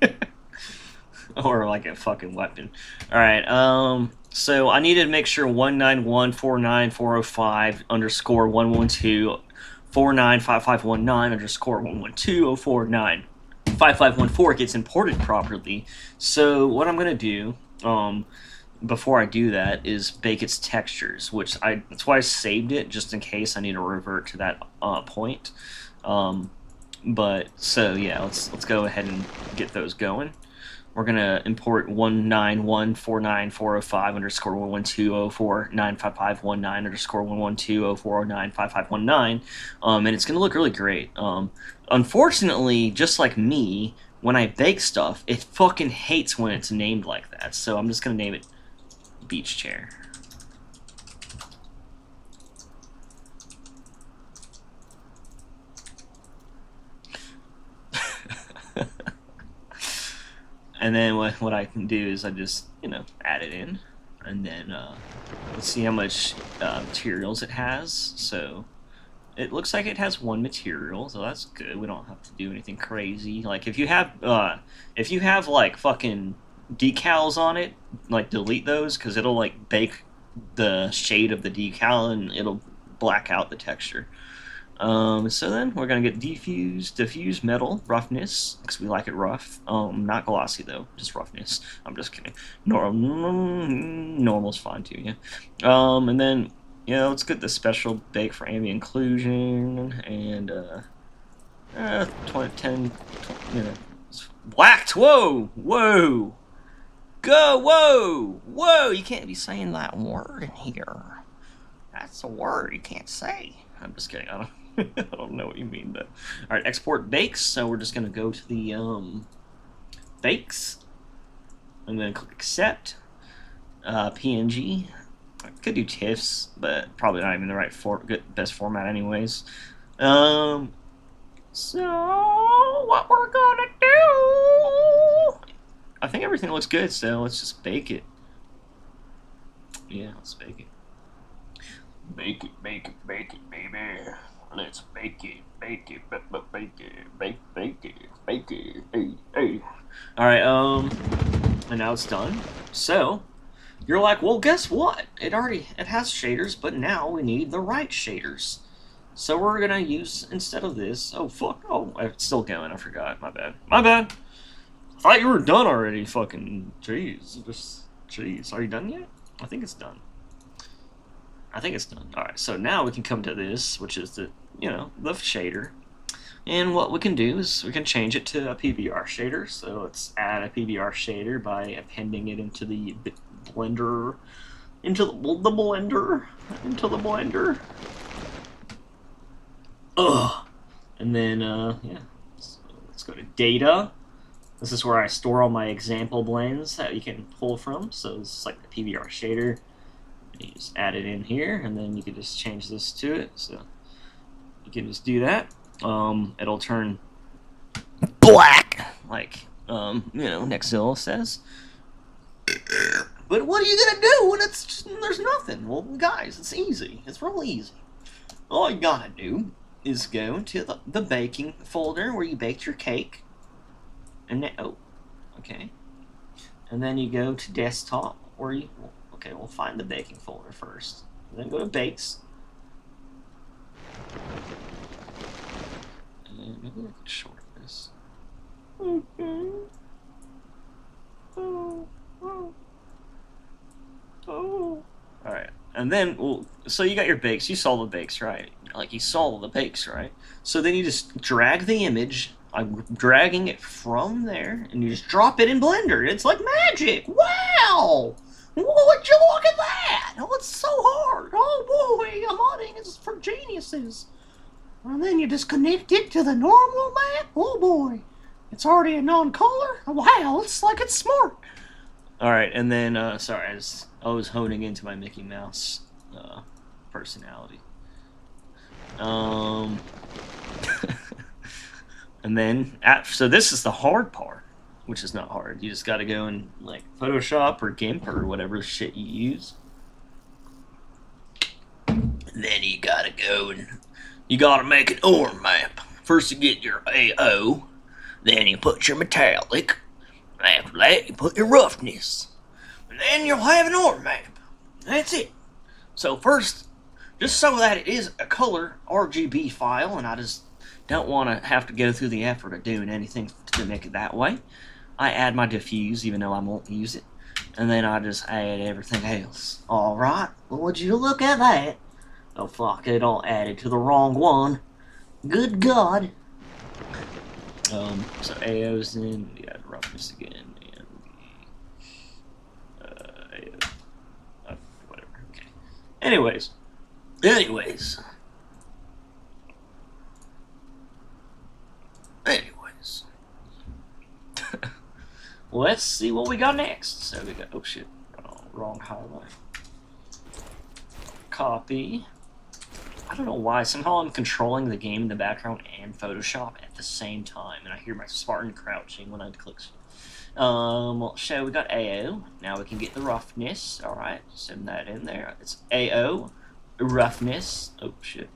Or like a fucking weapon. Alright, so I needed to make sure 191494005 underscore 112 495519 underscore 112 049 5514 gets imported properly. So what I'm gonna do, before I do that, is bake its textures, that's why I saved it, just in case I need to revert to that point. But so yeah, let's go ahead and get those going. We're gonna import 191494005 underscore 11204955519 underscore 11204095519, and it's gonna look really great. Unfortunately, just like me, when I bake stuff, it fucking hates when it's named like that. So I'm just gonna name it beach chair. And then what I can do is I just, add it in. And then let's see how much materials it has. So it looks like it has 1 material, so that's good. We don't have to do anything crazy. Like if you have like fucking decals on it, like delete those, because it'll like bake the shade of the decal and it'll black out the texture. So then we're gonna get diffuse metal roughness, because we like it rough. Not glossy though, just roughness. I'm just kidding. Normal's fine too, yeah. And then let's get the special bake for ambient inclusion and 10 whacked. Whoa, you can't be saying that word in here. That's a word you can't say. I'm just kidding. I don't know what you mean, but all right, export bakes. So we're just gonna go to the bakes. I'm gonna click accept. PNG. I could do TIFFs, but probably not even the right best format, anyways. So what we're gonna do? I think everything looks good, so let's just bake it. Yeah, let's bake it. Bake it, baby. Let's bake it. Hey. Alright, and now it's done. So, you're like, well, guess what? It has shaders, but now we need the right shaders. So we're gonna use, instead of this, oh, it's still going, I forgot, my bad. I thought you were done already, fucking, jeez, are you done yet? I think it's done. Alright, so now we can come to this, which is the shader. And what we can do is we can change it to a PBR shader. So let's add a PBR shader by appending it into the blender. Into the blender. Ugh. And then, let's go to data. This is where I store all my example blends that you can pull from. So this is like the PBR shader. You just add it in here, and then you can just change this to it. So you can just do that. It'll turn black, like Nexzilla says. But what are you gonna do when there's nothing? Well, guys, it's easy. It's real easy. All you gotta do is go to the baking folder where you baked your cake, and then, okay, and then you go to desktop where you. Okay, we'll find the baking folder first. Then go to bakes. And maybe I can short this. Okay. Alright. And then, so you got your bakes. You saw the bakes, right? Like, you saw the bakes, right? So then you just drag the image. I'm dragging it from there, and you just drop it in Blender. It's like magic! Wow! Would you look at that? Oh, it's so hard. Oh boy, modding is for geniuses. And then you just connect it to the normal map. Oh boy. It's already a non-color? Wow, it's like it's smart. Alright, and then, sorry, I was honing into my Mickey Mouse personality. And then, so this is the hard part, which is not hard. You just gotta go in, like, Photoshop or GIMP or whatever shit you use. And then you gotta go and you gotta make an ORM map. First you get your AO, then you put your metallic, after that you put your roughness, and then you'll have an ORM map. That's it. So first, just so that it is a color RGB file, and I just don't want to have to go through the effort of doing anything to make it that way, I add my diffuse, even though I won't use it, and then I just add everything else. Alright, well, would you look at that? Oh fuck, it all added to the wrong one. Good God. So AO's in, we add roughness again, and AO, whatever, okay. Anyways. Let's see what we got next. So we got, oh shit, wrong highlight. Copy. I don't know why, somehow I'm controlling the game in the background and Photoshop at the same time, and I hear my Spartan crouching when I click. So we got AO, now we can get the roughness, alright, send that in there. It's AO, roughness, oh shit.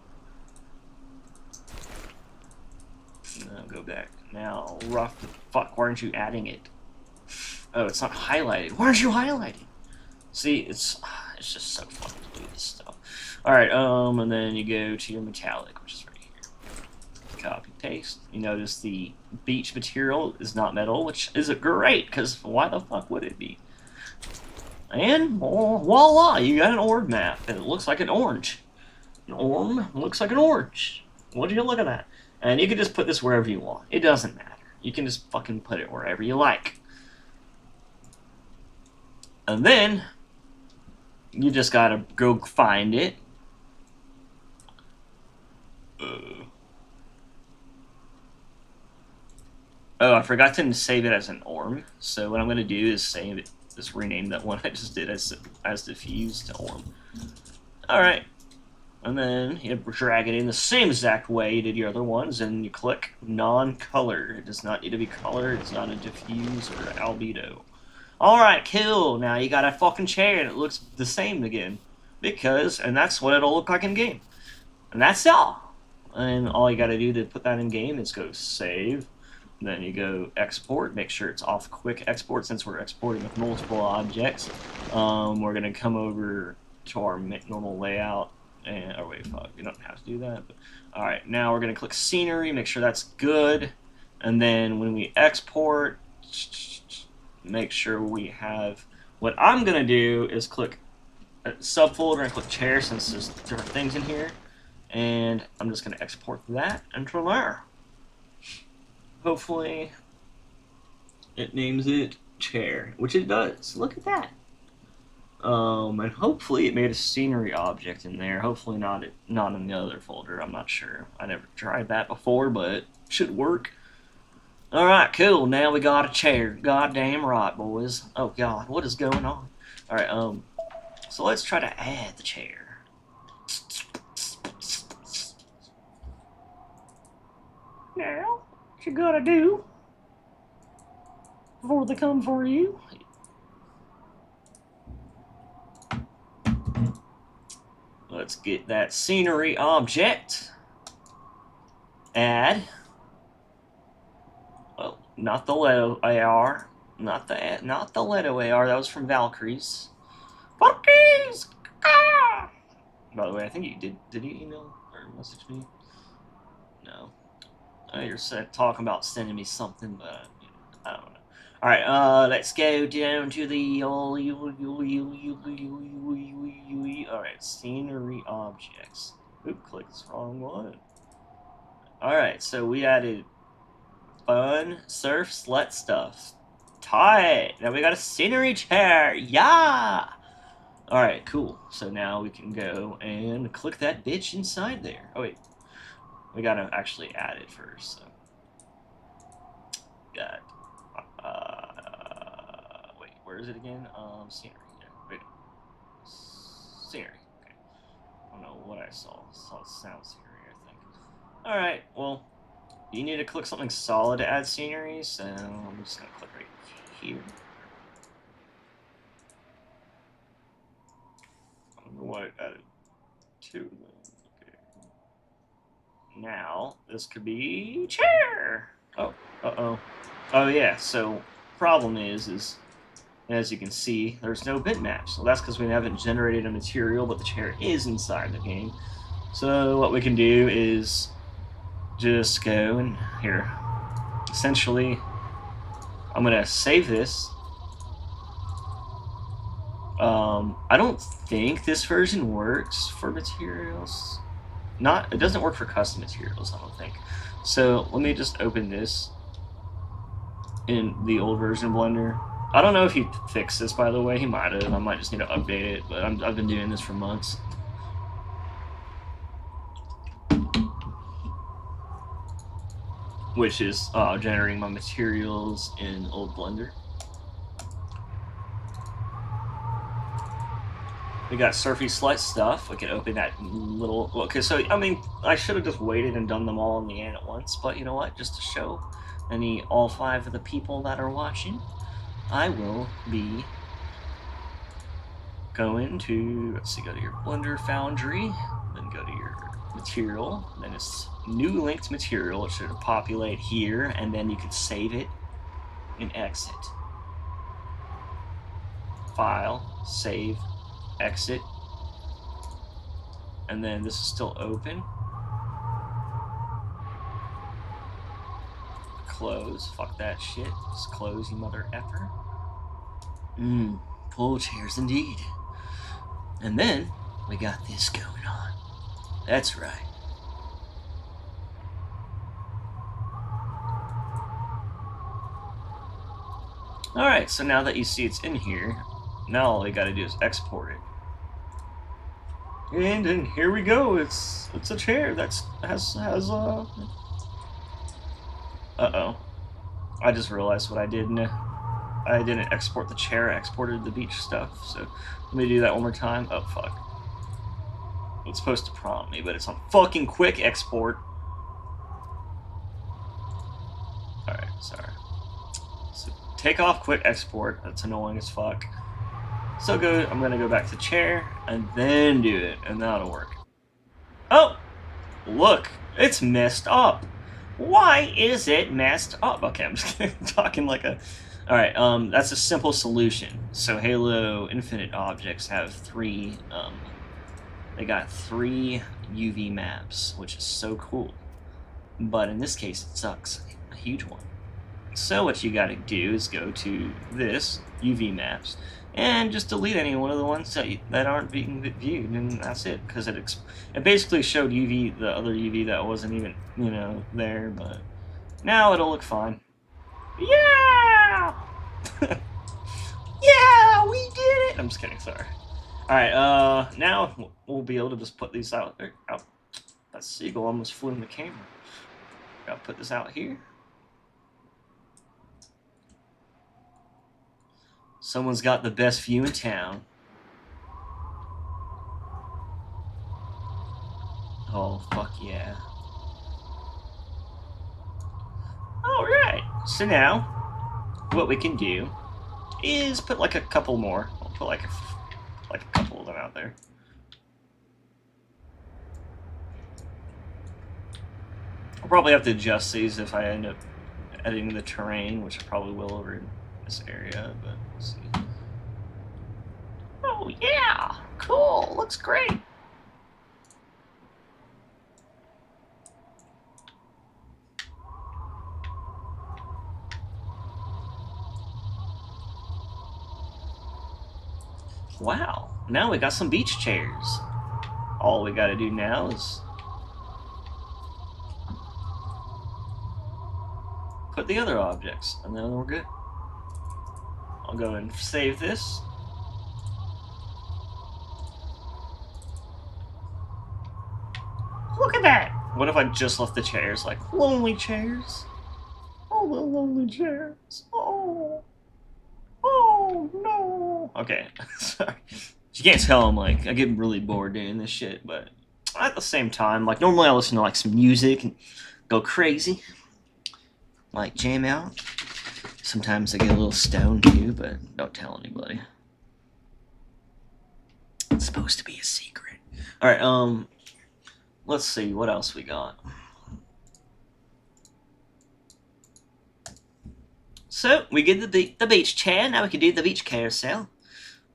No, go back. Now, rough, fuck, why aren't you adding it? Oh, it's not highlighted. Why aren't you highlighting? See, it's just so fun to do this stuff. Alright, and then you go to your metallic, which is right here. Copy, paste. You notice the beach material is not metal, which is great, because why the fuck would it be? And voila, you got an orb map, and it looks like an orange. An orb looks like an orange. What do you look at that? And you can just put this wherever you want. It doesn't matter. You can just fucking put it wherever you like. And then, you just gotta go find it. Oh, I forgot to save it as an ORM. So what I'm gonna do is save it. Just rename that one I just did as diffuse to ORM. Alright. And then you drag it in the same exact way you did your other ones, and you click non-color. It does not need to be colored. It's not a diffuse or albedo. Alright, cool. Now you got a fucking chair and it looks the same again. And that's what it'll look like in game. And that's all. And all you gotta do to put that in game is go save. Then you go export, make sure it's off quick export since we're exporting with multiple objects. We're gonna come over to our normal layout. And, oh wait, fuck, you don't have to do that. But, alright, now we're gonna click scenery, make sure that's good. And then when we export, make sure we have, what I'm gonna do is click a subfolder and click chair since there's different things in here. And I'm just gonna export that into there. Hopefully it names it chair, which it does. Look at that. And hopefully it made a scenery object in there. Hopefully not in the other folder. I'm not sure. I never tried that before, but it should work. Alright, cool. Now we got a chair. Goddamn right, boys. Oh god, what is going on? Alright, so let's try to add the chair. Now, what you gotta do before they come for you? Let's get that scenery object. Add. Well, not the Leto AR. Not the Leto AR. That was from Valkyries. Valkyries! Ah! By the way, I think you did you email or message me? No. You're talking about sending me something, but I don't know. Alright, let's go down to the alright, scenery objects. Oop, click the wrong one. Alright, so we added fun, surf, slut stuff. Tight! Now we got a scenery chair! Yeah! Alright, cool. So now we can go and click that bitch inside there. Oh wait. We gotta actually add it first, so. got wait, where is it again? Scenery. Yeah, wait. Scenery. Okay. I don't know what I saw. I saw sound scenery, I think. Alright, well, you need to click something solid to add scenery, so I'm just gonna click right here. I don't know what I added to them. Okay. Now, this could be chair! Oh, uh-oh. Oh yeah, so problem is as you can see, there's no bitmap. So that's because we haven't generated a material, but the chair is inside the game. So what we can do is just go and here. Essentially, I'm gonna save this. I don't think this version works for materials. It doesn't work for custom materials, I don't think. So let me just open this in the old version of Blender. I don't know if he fixed this, by the way. He might have. I might just need to update it, but I've been doing this for months. Which is generating my materials in old Blender. We got Surfy Slut stuff. We can open that little... Okay, so, I mean, I should have just waited and done them all in the end at once, but you know what? Just to show all 5 of the people that are watching, I will be going to, let's see, go to your Blender Foundry, then go to your material, then it's new linked material. It should populate here, and then you can save it and exit. File, save, exit, and then this is still open. Close. Fuck that shit. Just close, you mother effer. Pull chairs indeed. And then we got this going on. That's right. Alright, so now that you see it's in here, now all we gotta do is export it. And then here we go. It's a chair that's has uh-oh. I just realized what I did. I didn't export the chair, I exported the beach stuff. So let me do that one more time. Oh fuck. It's supposed to prompt me, but it's on fucking quick export. Alright, sorry. So take off quick export. That's annoying as fuck. So I'm gonna go back to chair and then do it, and that'll work. Oh! Look! It's messed up! Why is it messed up? Okay, I'm just talking like a... Alright, that's a simple solution. So Halo Infinite objects have 3, they got 3 UV maps, which is so cool. But in this case, it sucks. A huge one. So what you gotta do is go to this, UV maps, and just delete any one of the ones that aren't being viewed, and that's it. Because it basically showed UV, the other UV that wasn't even, you know, there, but now it'll look fine. Yeah! Yeah, we did it! I'm just kidding, sorry. Alright, now we'll be able to just put these out there. Oh, that seagull almost flew in the camera. Gotta put this out here. Someone's got the best view in town. Oh, fuck yeah. Alright, so now, what we can do is put like a couple more. I'll put like a couple of them out there. I'll probably have to adjust these if I end up editing the terrain, which I probably will over in this area, but we'll see. Oh yeah! Cool! Looks great! Wow, now we got some beach chairs. All we gotta do now is put the other objects, and then we're good. I'll go and save this. Look at that! What if I just left the chairs, like lonely chairs? Oh, little lonely chairs. Oh no. Okay, sorry. You can't tell I get really bored doing this shit, but at the same time, normally I listen to some music and go crazy, jam out. Sometimes I get a little stoned too, but don't tell anybody. It's supposed to be a secret. All right, let's see what else we got. So we get the beach chair. Now we can do the beach carousel.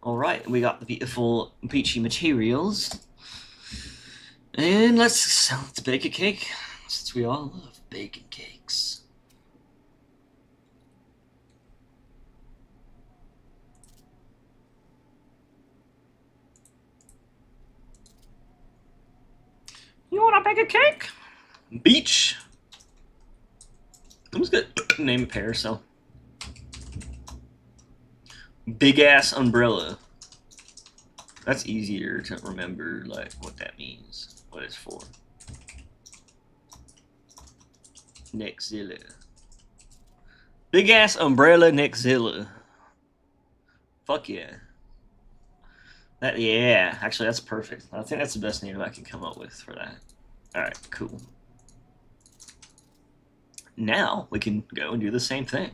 All right, we got the beautiful beachy materials, and let's bake a cake since we all love baking cakes. You wanna bake a cake? Beach. I'm just gonna name it carousel. Big ass umbrella. That's easier to remember, what that means, what it's for. Nextzilla. Big ass umbrella Nextzilla. Fuck yeah. Yeah, actually that's perfect. I think that's the best name I can come up with for that. Alright, cool. Now we can go and do the same thing.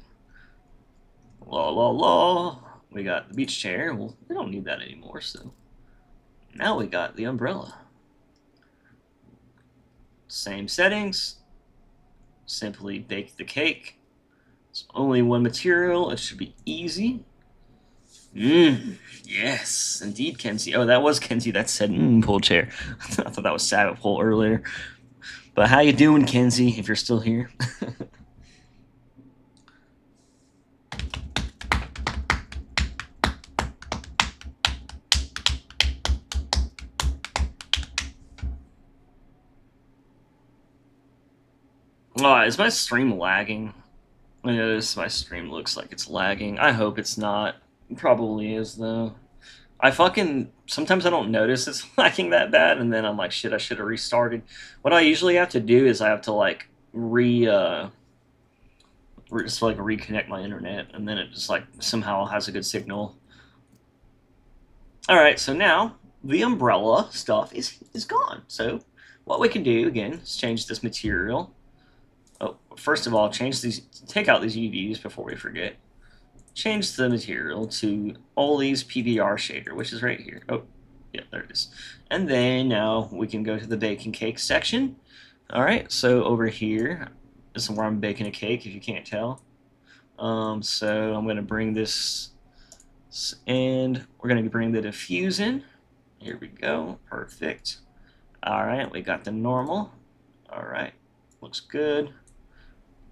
La la la. We got the beach chair. Well, we don't need that anymore, so now we got the umbrella. Same settings. Simply bake the cake. It's only one material. It should be easy. Yes, indeed, Kenzie. Oh, that was Kenzie that said pull chair. I thought that was Sabbath Pull earlier. But how you doing, Kenzie, if you're still here? Oh, is my stream lagging? I notice my stream looks like it's lagging. I hope it's not. It probably is, though. Sometimes I don't notice it's lagging that bad, and then I'm like, shit, I should have restarted. What I usually have to do is I have to, just reconnect my internet, and then it just, somehow has a good signal. Alright, so now the umbrella stuff is gone. So what we can do, again, is change this material. Oh, first of all, take out these UVs before we forget. Change the material to Ollie's PBR shader, which is right here. Oh, yeah, there it is. And then now we can go to the baking cake section. All right, so over here is where I'm baking a cake, if you can't tell. So I'm going to bring this, and we're going to bring the diffuse in. Here we go, perfect. All right, we got the normal. All right, looks good.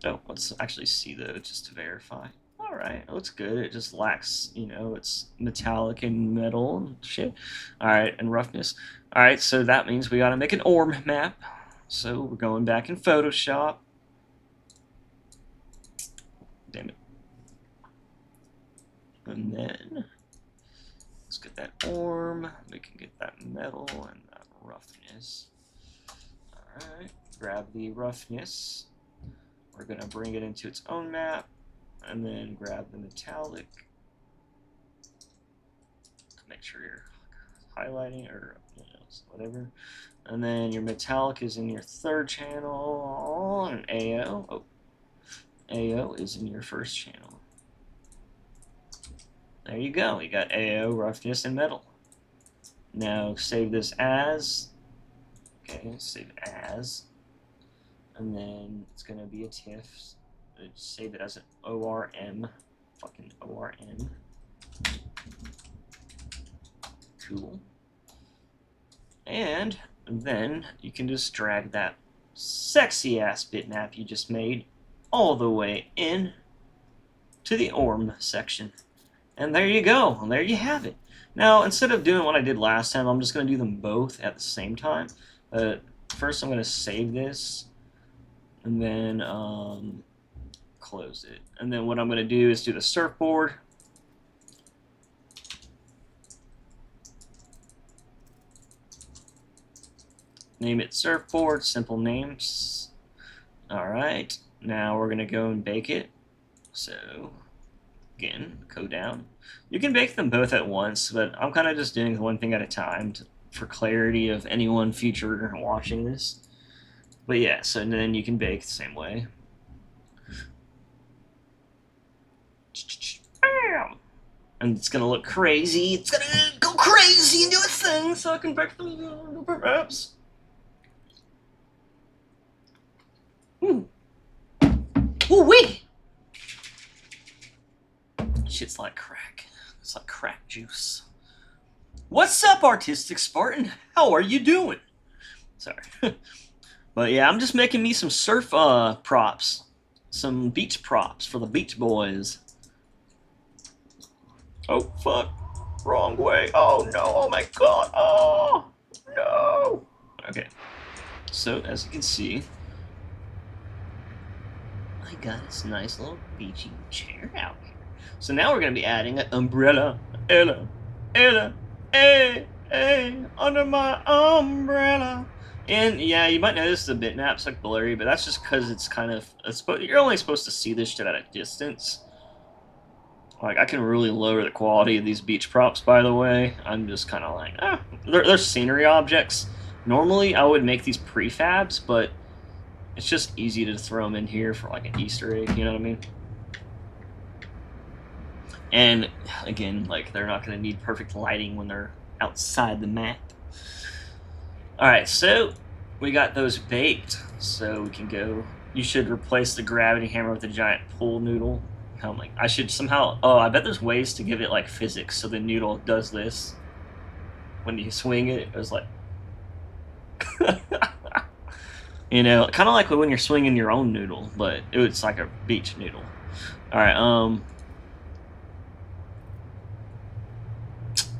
Oh, let's actually see though, just to verify. All right, it looks good. It just lacks, it's metallic and metal and shit. All right, and roughness. All right, so that means we got to make an ORM map. So we're going back in Photoshop. Damn it. And then let's get that ORM. We can get that metal and that roughness. All right, grab the roughness. We're going to bring it into its own map, and then grab the metallic. Make sure you're highlighting or whatever. And then your metallic is in your third channel, and AO. Oh, AO is in your first channel. There you go. You got AO, roughness, and metal. Now save this as. Okay, save it as. And then it's going to be a TIFF. Save it as an ORM. Fucking ORM. Cool. And then you can just drag that sexy ass bitmap you just made all the way in to the ORM section. And there you go. And there you have it. Now, instead of doing what I did last time, I'm just going to do them both at the same time. First, I'm going to save this. And then close it. And then what I'm going to do is do the surfboard. Name it surfboard, simple names. All right. Now we're gonna go and bake it. So again, go down. You can bake them both at once, but I'm kind of just doing one thing at a time for clarity of anyone future watching this. But yeah, so then you can bake the same way. Bam! And it's gonna look crazy. It's gonna go crazy and do its thing, so I can bake them perhaps. Ooh. Ooh wee! Shit's like crack. It's like crack juice. What's up, Artistic Spartan? How are you doing? Sorry. But yeah, I'm just making me some surf props. Some beach props for the beach boys. Oh, fuck. Wrong way. Oh, no. Oh, my God. Oh, no. Okay. So, as you can see, I got this nice little beachy chair out here. So now we're going to be adding an umbrella. Ella. Hey, under my umbrella. And yeah, you might notice the bitmap's like blurry, but that's just because it's kind of, you're only supposed to see this shit at a distance. Like, I can really lower the quality of these beach props, by the way. I'm just kind of like, they're scenery objects. Normally, I would make these prefabs, but it's just easy to throw them in here for like an Easter egg, you know what I mean? And again, like, they're not going to need perfect lighting when they're outside the map. Alright, so we got those baked, so we can go. You should replace the gravity hammer with the giant pool noodle. I'm like, I should somehow, I bet there's ways to give it like physics, so the noodle does this. When you swing it, it was like, you know, kind of like when you're swinging your own noodle, but it's like a beach noodle. Alright,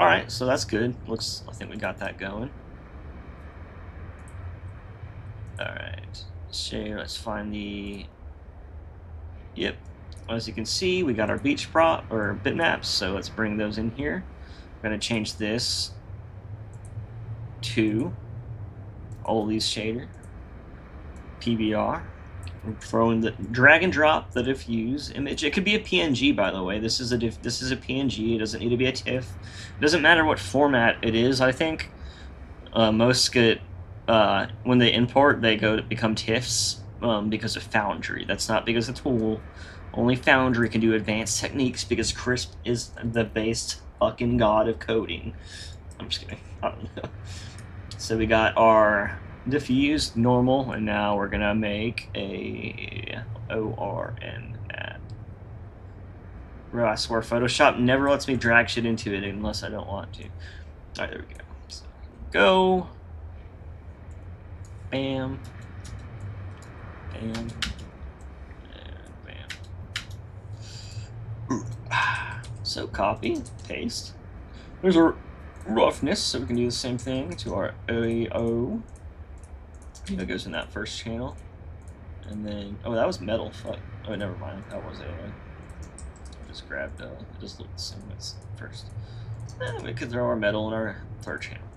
alright, so that's good. I think we got that going. Alright, so let's find the, yep, as you can see, we got our beach prop, or bitmaps, so let's bring those in here. We're going to change this to Ollie's shader, PBR. We're throwing the drag and drop the diffuse image. It could be a PNG, by the way. This is a PNG. It doesn't need to be a TIFF. It doesn't matter what format it is, I think. Most get, when they import, they become TIFFs because of Foundry. That's not because of Tool. Only Foundry can do advanced techniques because Crisp is the base fucking god of coding. I'm just kidding. I don't know. So we got our diffused normal, and now we're gonna make a ORN map. Bro, I swear Photoshop never lets me drag shit into it unless I don't want to. Alright, there we go. So, go. Bam. Bam. And bam. So copy, paste. There's our roughness, so we can do the same thing to our AO. That goes in that first channel. And then, oh, that was metal. Fuck. Oh, never mind. That was AO. I just grabbed, it just looked the same as first. We could throw our metal in our third channel.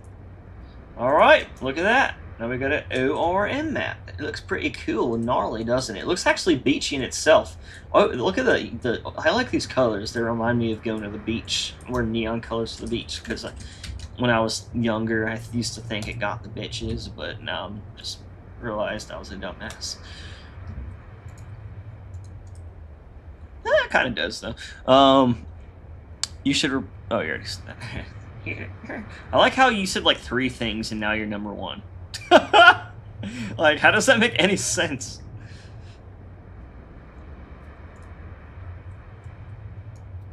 Alright, look at that. Now we got an ORM map. It looks pretty cool and gnarly, doesn't it? It looks actually beachy in itself. Oh, look at the I like these colors. They remind me of going to the beach. Wear neon colors to the beach, because when I was younger, I used to think it got the bitches, but now I'm just realized I was a dumbass. It kind of does, though. You should... oh, you already said that. I like how you said, like, 3 things, and now you're number 1. Like, how does that make any sense?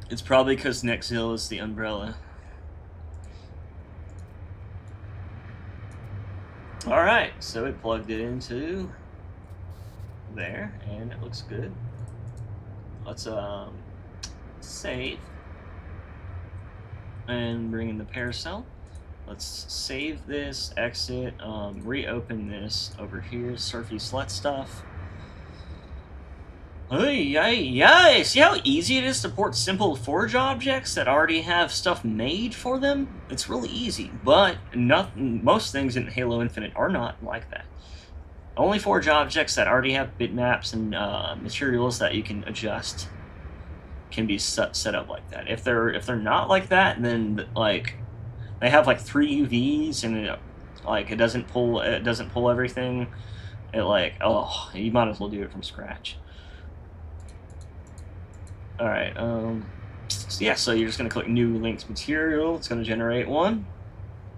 It's probably because Nexil is the umbrella. Alright, so it plugged it into there, and it looks good. Let's save and bring in the paracel. Let's save this, exit, reopen this over here, Surfy Slut stuff. Hey, see how easy it is to port simple Forge objects that already have stuff made for them? It's really easy, but most things in Halo Infinite are not like that. Only forge objects that already have bitmaps and materials that you can adjust can be set up like that. If they're not like that, then like they have like 3 UVs and it doesn't pull everything. It like, oh, you might as well do it from scratch. All right. So yeah. So you're just gonna click new linked material. It's gonna generate one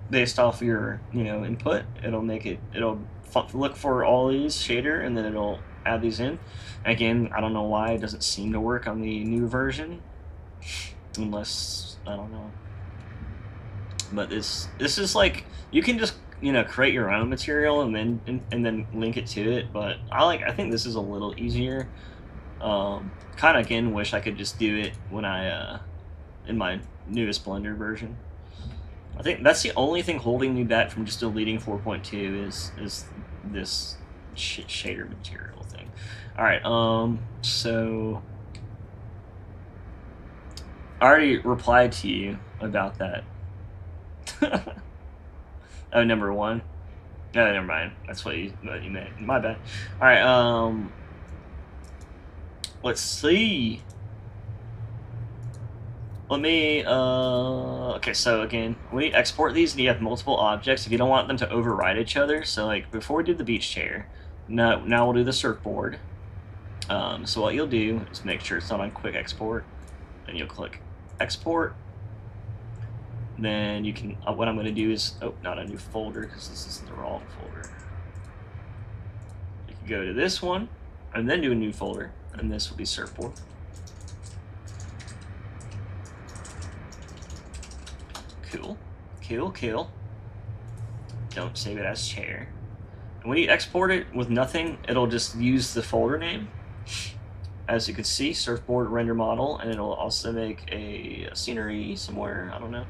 based off your input. It'll make it. It'll look for all these shader and then it'll add these in. Again, I don't know why it doesn't seem to work on the new version, unless I don't know. But this is like you can just create your own material and then link it to it. But I think this is a little easier. Kind of again wish I could just do it when I in my newest Blender version. I think that's the only thing holding me back from just deleting 4.2 is this shader material thing. All right, so I already replied to you about that. Oh, number 1. No, never mind. That's what you meant. My bad. All right, let's see. Let me, okay, so again, when you export these and you have multiple objects, if you don't want them to override each other, so like before we did the beach chair, now we'll do the surfboard. So what you'll do is make sure it's not on quick export, then you'll click export. Then you can, what I'm going to do is, not a new folder because this is the wrong folder. You can go to this one and then do a new folder, and this will be surfboard. Cool. Don't save it as chair. And when you export it with nothing, it'll just use the folder name. As you can see, surfboard render model, and it'll also make a scenery somewhere, I don't know.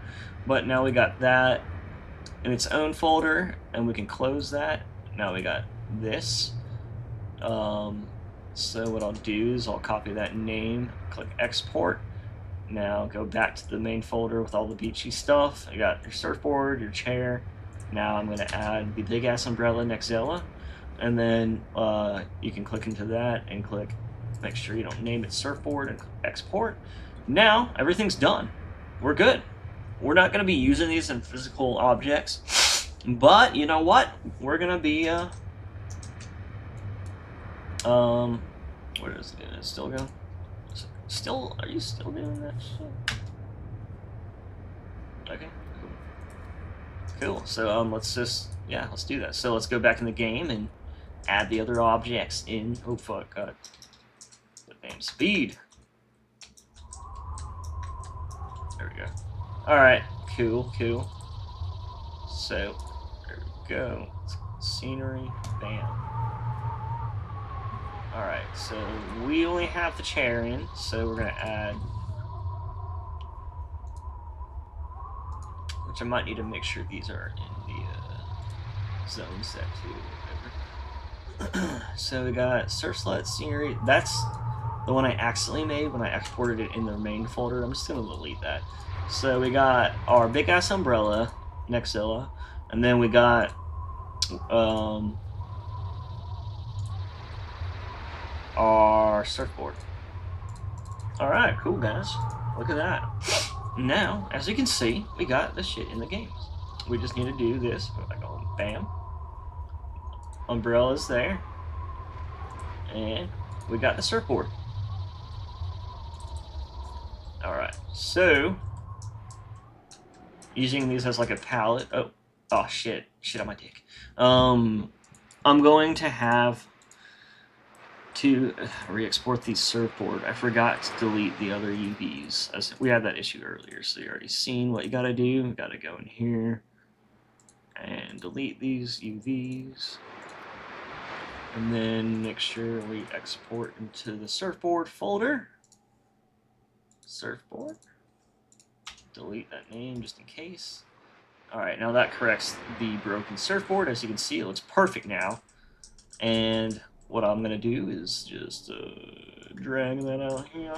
But now we got that in its own folder, and we can close that. Now we got this. So what I'll do is I'll copy that name, click export. Now go back to the main folder with all the beachy stuff. You got your surfboard, your chair. Now I'm going to add the big ass umbrella Nextella, and then you can click into that and click. Make sure you don't name it surfboard and export. Now everything's done. We're good. We're not going to be using these in physical objects, but you know what? We're going to be where is it? Is it still go? Still, are you still doing that shit? Okay, cool. So let's do that. So let's go back in the game and add the other objects in. Oh fuck, got it. The damn speed. There we go. All right, cool. So there we go. Scenery, bam. Alright, so we only have the chair in, so we're going to add, which I might need to make sure these are in the zone set too. So we got surf slut scenery. That's the one I accidentally made when I exported it in the main folder. I'm just going to delete that. So we got our big ass umbrella, Nextella, and then we got our surfboard. Alright, cool guys. Look at that. Now, as you can see, we got the shit in the games. We just need to do this. Like, bam. Umbrella's there. And we got the surfboard. Alright, so using these as like a palette. Oh shit. Shit on my dick. I'm going to have to re-export the surfboard. I forgot to delete the other UVs, as we had that issue earlier, so you already seen what you gotta do. You gotta go in here and delete these UVs, and then make sure we export into the surfboard folder. Surfboard. Delete that name just in case. Alright, now that corrects the broken surfboard. As you can see, it looks perfect now. And what I'm going to do is just drag that out here.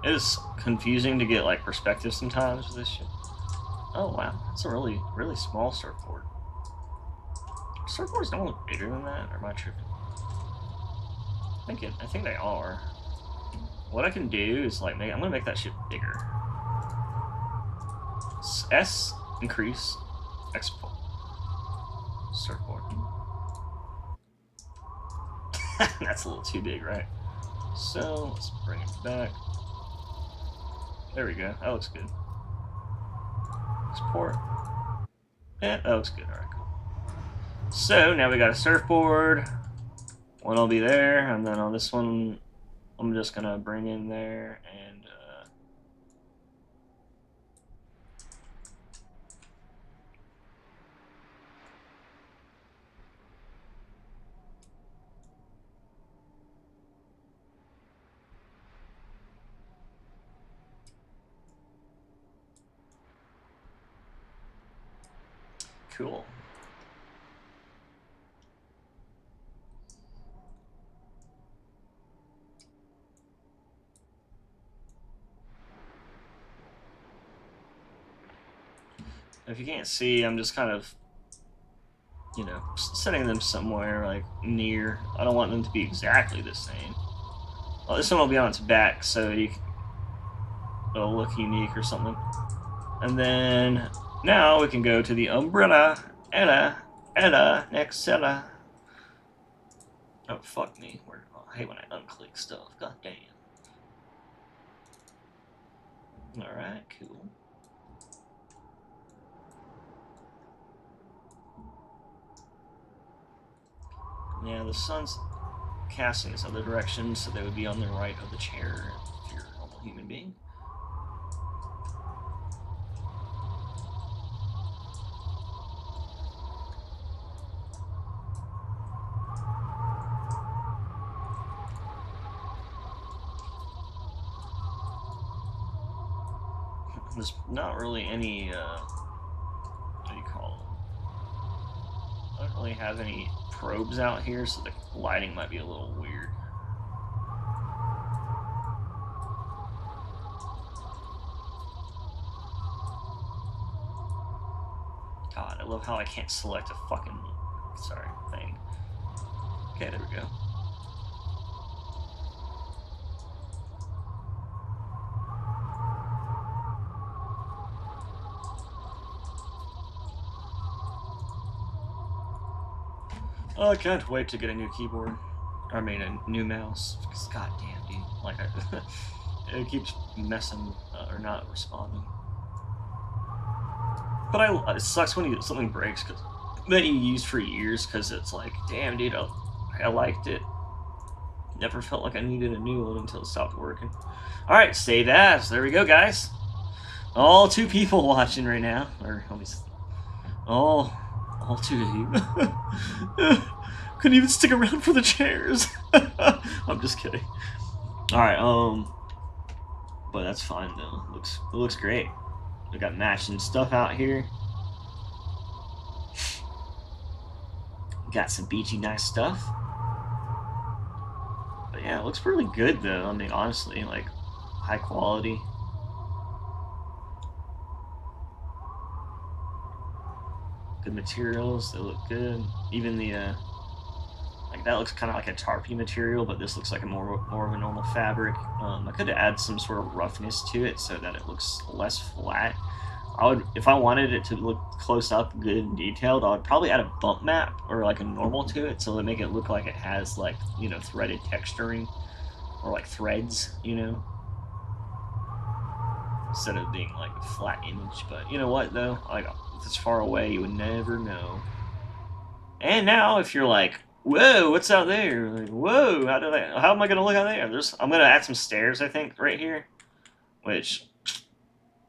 It is confusing to get like perspective sometimes with this shit. Oh wow, it's a really, really small surfboard. Surfboards don't look bigger than that, or am I tripping? I think they are. What I can do is like I'm gonna make that shit bigger. S increase export surfboard. That's a little too big, right? So let's bring it back. There we go. That looks good. Export. Yeah, that looks good. Alright, cool. So now we got a surfboard. One will be there, and then on this one, I'm just gonna bring in there and cool. If you can't see, I'm just kind of, you know, setting them somewhere like near. I don't want them to be exactly the same. Well, this one will be on its back, so it'll look unique or something. And then now we can go to the umbrella. Ella, next Ella. Oh, fuck me. I hate when I unclick stuff. God damn. Alright, cool. Yeah, the sun's casting this other direction, so they would be on the right of the chair if you're a normal human being. There's not really any, what do you call them? I don't really have any probes out here, so the lighting might be a little weird. God, I love how I can't select a fucking, thing. Okay, there we go. Oh, I can't wait to get a new keyboard. I mean, a new mouse. Because, goddamn, dude. Like, it keeps messing or not responding. But it sucks when something breaks that you used for years because it's like, damn, dude, I liked it. Never felt like I needed a new one until it stopped working. All right, save as. There we go, guys. All 2 people watching right now, or at least all 2 of you. Couldn't even stick around for the chairs. I'm just kidding. All right, but that's fine though. It looks great. We got matching stuff out here. Got some beachy, nice stuff. But yeah, it looks really good though. I mean, honestly, like high quality. Good materials. They look good. Even the like that looks kind of like a tarpy material, but this looks like a more of a normal fabric. I could add some sort of roughness to it so that it looks less flat. If I wanted it to look close up, good and detailed, I would probably add a bump map or like a normal to it, so it make it look like it has like, you know, threaded texturing or like threads, you know, instead of being like a flat image. But you know what though, like if it's far away, you would never know. And now, if you're like, whoa, what's out there? Like, whoa, how am I gonna look out there? I'm gonna add some stairs, I think, right here, which,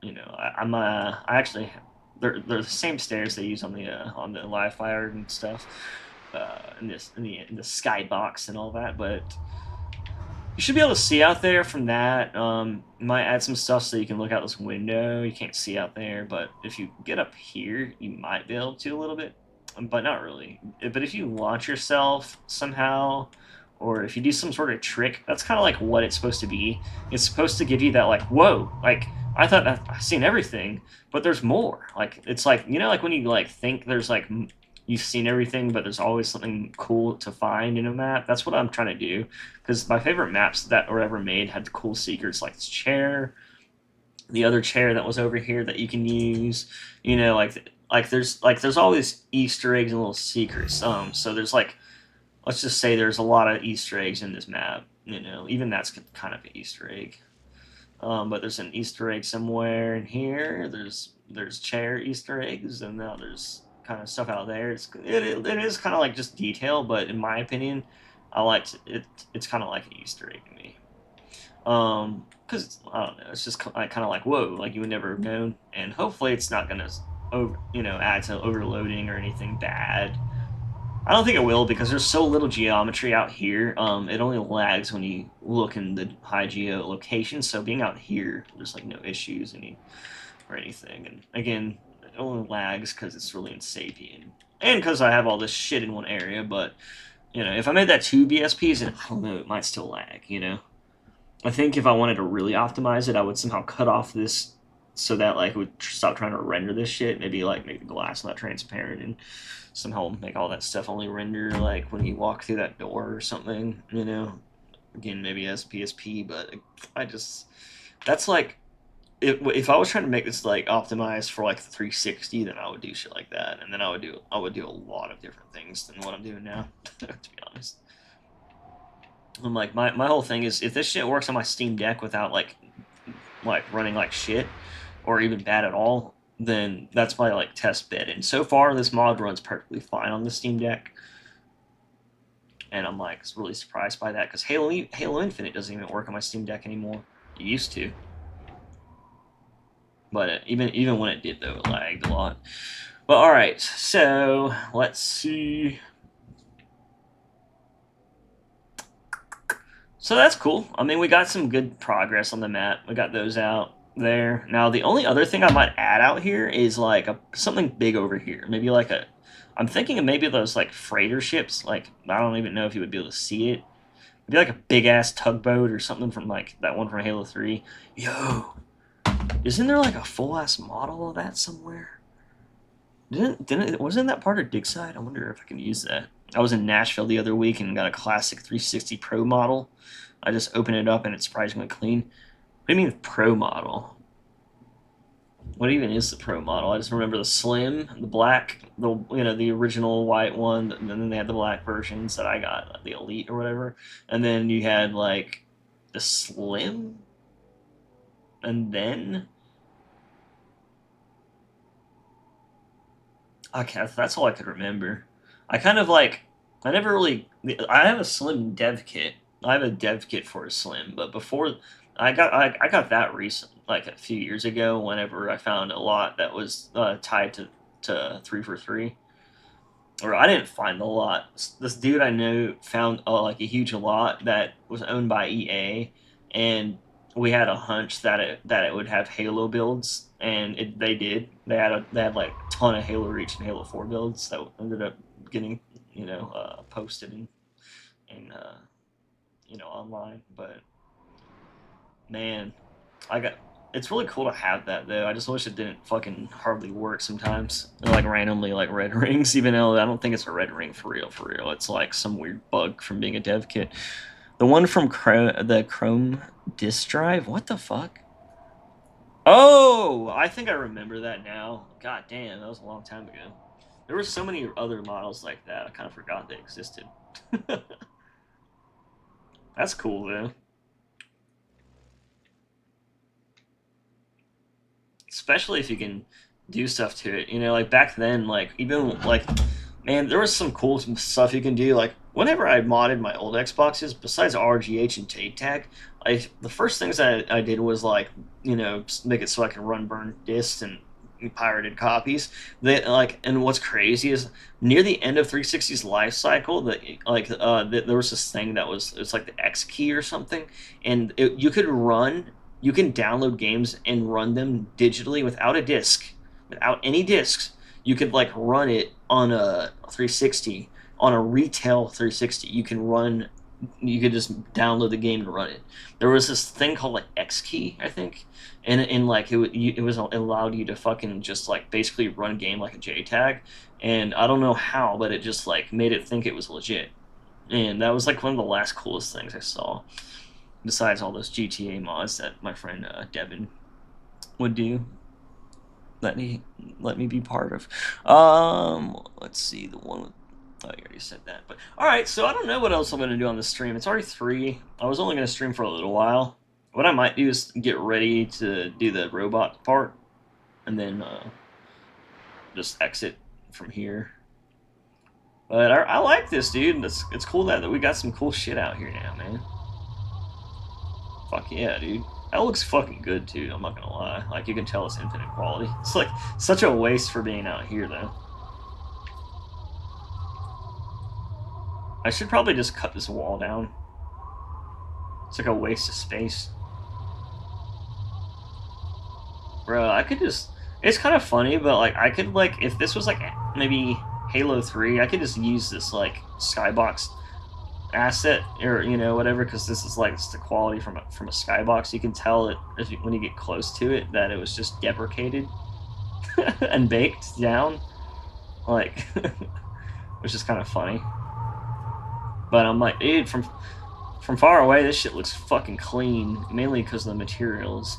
you know, I actually, they're the same stairs they use on the live fire and stuff, in the skybox and all that, but you should be able to see out there from that. You might add some stuff so you can look out this window. You can't see out there, but if you get up here, you might be able to a little bit, but not really. But if you launch yourself somehow, or if you do some sort of trick, that's kind of like what it's supposed to be. It's supposed to give you that like, whoa, like I thought I've seen everything, but there's more. Like it's like, you know, like when you like think there's like you've seen everything, but there's always something cool to find in a map. That's what I'm trying to do, because my favorite maps that were ever made had cool secrets, like this chair, the other chair that was over here that you can use. You know, there's always Easter eggs and little secrets. So there's like, let's just say there's a lot of Easter eggs in this map. You know, even that's kind of an Easter egg. But there's an Easter egg somewhere in here. There's chair Easter eggs, and now there's kind of stuff out there. It is kind of like just detail, but in my opinion, I liked it. It's kind of like an Easter egg to me. Because I don't know, it's just kind of like, whoa, like you would never have known, and hopefully it's not gonna add to overloading or anything bad. I don't think it will, because there's so little geometry out here. It only lags when you look in the high geo location. So being out here, there's like no issues or anything. And again, it only lags because it's really unsavey and because I have all this shit in one area. But you know, if I made that 2 BSPs, I don't know, it might still lag. You know, I think if I wanted to really optimize it, I would somehow cut off this so that like it would stop trying to render this shit. Maybe like make the glass not transparent and somehow make all that stuff only render like when you walk through that door or something. You know, again, maybe as PSP, but that's like if I was trying to make this like optimized for like the 360, then I would do shit like that, and then I would do a lot of different things than what I'm doing now. To be honest, I'm like my whole thing is, if this shit works on my Steam Deck without like running like shit or even bad at all, then that's my like test bed. And so far, this mod runs perfectly fine on the Steam Deck, and I'm like really surprised by that, because Halo Infinite doesn't even work on my Steam Deck anymore. It used to, but even when it did, though, it lagged a lot. But all right, so let's see. So that's cool. I mean, we got some good progress on the map. We got those out there. Now, the only other thing I might add out here is like something big over here. Maybe like I'm thinking of maybe those like freighter ships. Like, I don't even know if you would be able to see it. Maybe like a big ass tugboat or something from like that one from Halo 3. Yo, isn't there like a full ass model of that somewhere? Wasn't that part of Digside? I wonder if I can use that. I was in Nashville the other week and got a classic 360 Pro model. I just opened it up and it's surprisingly clean. What do you mean Pro model? What even is the Pro model? I just remember the Slim, the black, the original white one, and then they had the black versions that I got, like the Elite or whatever. And then you had like the Slim, and then okay, that's all I could remember. I kind of like, I never really, I have a Slim dev kit. I have a dev kit for a Slim, but before I got that recent, like a few years ago, whenever I found a lot that was tied to 343. Or I didn't find the lot. This dude I knew found like a huge lot that was owned by EA, and we had a hunch that it would have Halo builds, and they did. They had like a ton of Halo Reach and Halo 4 builds that ended up getting posted and online. But man, it's really cool to have that, though. I just wish it didn't fucking hardly work sometimes. Like randomly, like red rings, even though I don't think it's a red ring for real. It's like some weird bug from being a dev kit. The one from the Chrome disk drive? What the fuck? Oh, I think I remember that now. God damn, that was a long time ago. There were so many other models like that, I kind of forgot they existed. That's cool, though. Especially if you can do stuff to it. Like back then, like even like, man, there was some cool stuff you can do. Like whenever I modded my old Xboxes, besides RGH and TATAC, the first things I did was like, make it so I can run burned discs and pirated copies. And what's crazy is near the end of 360's life cycle, there was this thing it's like the X key or something, and you can download games and run them digitally without a disc, without any discs. You could like run it on a 360, on a retail 360. You can run you could just download the game and run it. There was this thing called like Xkey, I think, and like it allowed you to fucking just like basically run a game like a JTAG, and I don't know how, but it just like made it think it was legit, and that was like one of the last coolest things I saw. Besides all those GTA mods that my friend Devin would do, let me be part of. Let's see the one with. Oh, you already said that. But all right, so I don't know what else I'm gonna do on the stream. It's already 3. I was only gonna stream for a little while. What I might do is get ready to do the robot part, and then just exit from here. But I like this, dude. It's cool that we got some cool shit out here now, man. Fuck yeah, dude. That looks fucking good, too. I'm not gonna lie. Like, you can tell it's infinite quality. It's like such a waste for being out here, though. I should probably just cut this wall down. It's like a waste of space. Bro, I could just... It's kind of funny, but, like, I could, like, if this was, like, maybe Halo 3, I could just use this, like, skybox asset, or, you know, whatever, because this is, like, it's the quality from a skybox. You can tell it, when you get close to it, that it was just deprecated and baked down. Like, which is kind of funny. But I'm like, dude, from far away, this shit looks fucking clean, mainly because of the materials.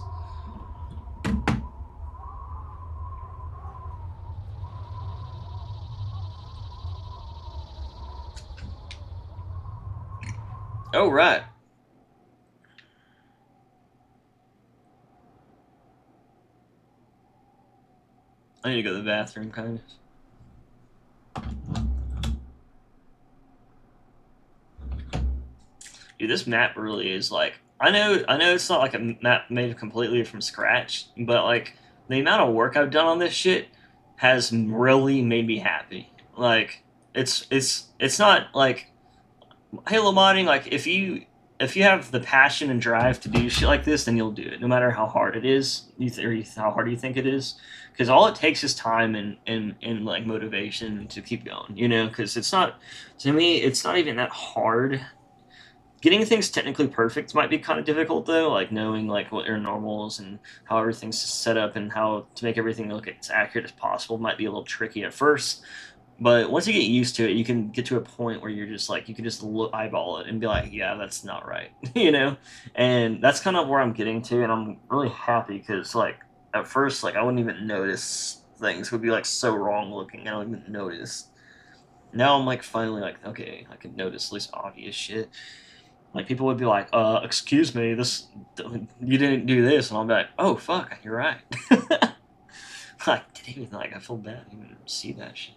Oh, right. I need to go to the bathroom, kind of. Dude, this map really is like... I know it's not like a map made completely from scratch, but like the amount of work I've done on this shit has really made me happy. Like it's not like Halo modding. Like if you have the passion and drive to do shit like this, then you'll do it, no matter how hard it is, how hard you think it is. Because all it takes is time and like motivation to keep going. You know, because it's not, to me, it's not even that hard. Getting things technically perfect might be kind of difficult, though, like knowing like what your normals and how everything's set up and how to make everything look as accurate as possible might be a little tricky at first. But once you get used to it, you can get to a point where you're just like, you can just eyeball it and be like, yeah, that's not right, you know? And that's kind of where I'm getting to, and I'm really happy because like at first, like I wouldn't even notice things would be like so wrong looking. I don't even notice. Now I'm like finally like, okay, I can notice at least obvious shit. Like people would be like, excuse me, you didn't do this," and I'll be like, "Oh fuck, you're right." I didn't even I feel bad. I didn't even see that shit.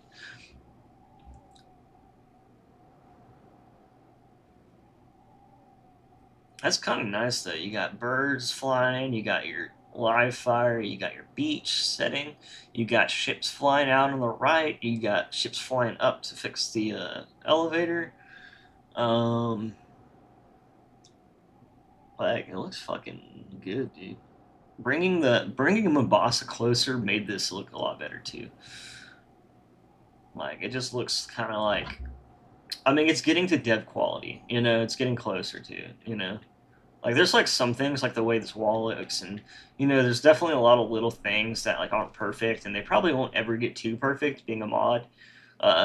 That's kind of nice though. You got birds flying. You got your live fire. You got your beach setting. You got ships flying out on the right. You got ships flying up to fix the elevator. Like it looks fucking good, dude. Bringing Mombasa closer made this look a lot better too. Like it just looks kind of like, I mean, it's getting to dev quality. You know, it's getting closer to it. You know, like there's like some things like the way this wall looks, and you know, there's definitely a lot of little things that like aren't perfect, and they probably won't ever get too perfect being a mod.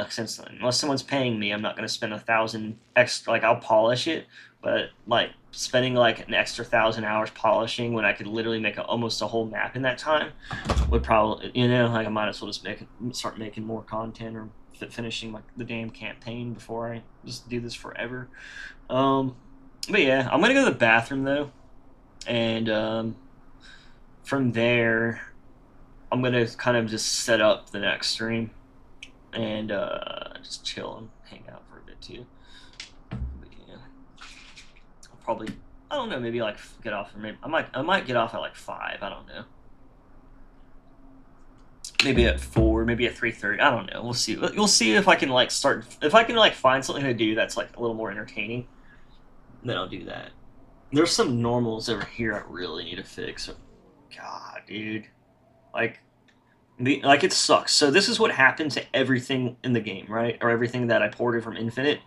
Since unless someone's paying me, I'm not gonna spend 1,000 extra. Like I'll polish it, but like spending like an extra 1,000 hours polishing when I could literally make almost a whole map in that time would probably, you know, like I might as well just start making more content or finishing like the damn campaign before I just do this forever. But yeah, I'm gonna go to the bathroom though, and from there, I'm gonna kind of just set up the next stream and just chill and hang out for a bit too. But yeah, I'll probably, I don't know, maybe like get off, or maybe I might get off at like 5. I don't know. Maybe at 4, maybe at 3:30. I don't know. We'll see. We'll see if I can like if I can like find something to do that's like a little more entertaining. Then I'll do that. There's some normals over here I really need to fix. God, dude, like like it sucks. So this is what happened to everything in the game, right? Or everything that I ported from Infinite.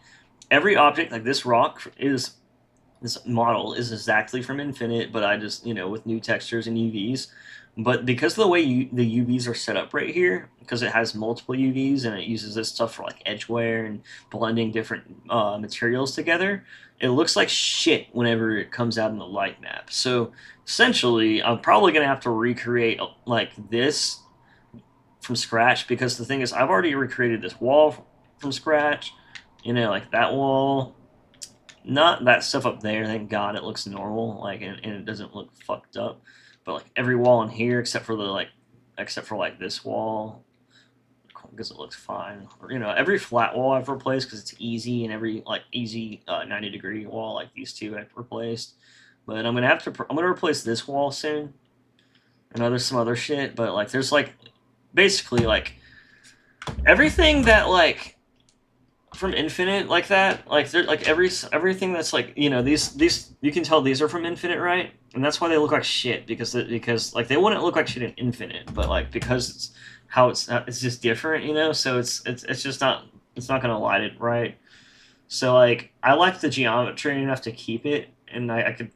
every object, like this rock is this model is exactly from Infinite, but I just, with new textures and UVs. But because of the way the UVs are set up right here, because it has multiple UVs and it uses this stuff for like edge wear and blending different materials together, it looks like shit whenever it comes out in the light map. So essentially, I'm probably gonna have to recreate like this from scratch, because the thing is, I've already recreated this wall from scratch. Like that wall, not that stuff up there. Thank God it looks normal, like, and it doesn't look fucked up. But like every wall in here, except for like this wall, because it looks fine. Or, every flat wall I've replaced because it's easy, and every like easy 90-degree wall like these two I've replaced. But I'm gonna replace this wall soon, and there's some other shit. But like there's like basically like everything that like from Infinite like that, like they're like everything that's like, these you can tell these are from Infinite, right? And that's why they look like shit, because like they wouldn't look like shit in Infinite, but like because it's just different, so it's just not, it's not gonna light it right. So like I like the geometry enough to keep it, and I could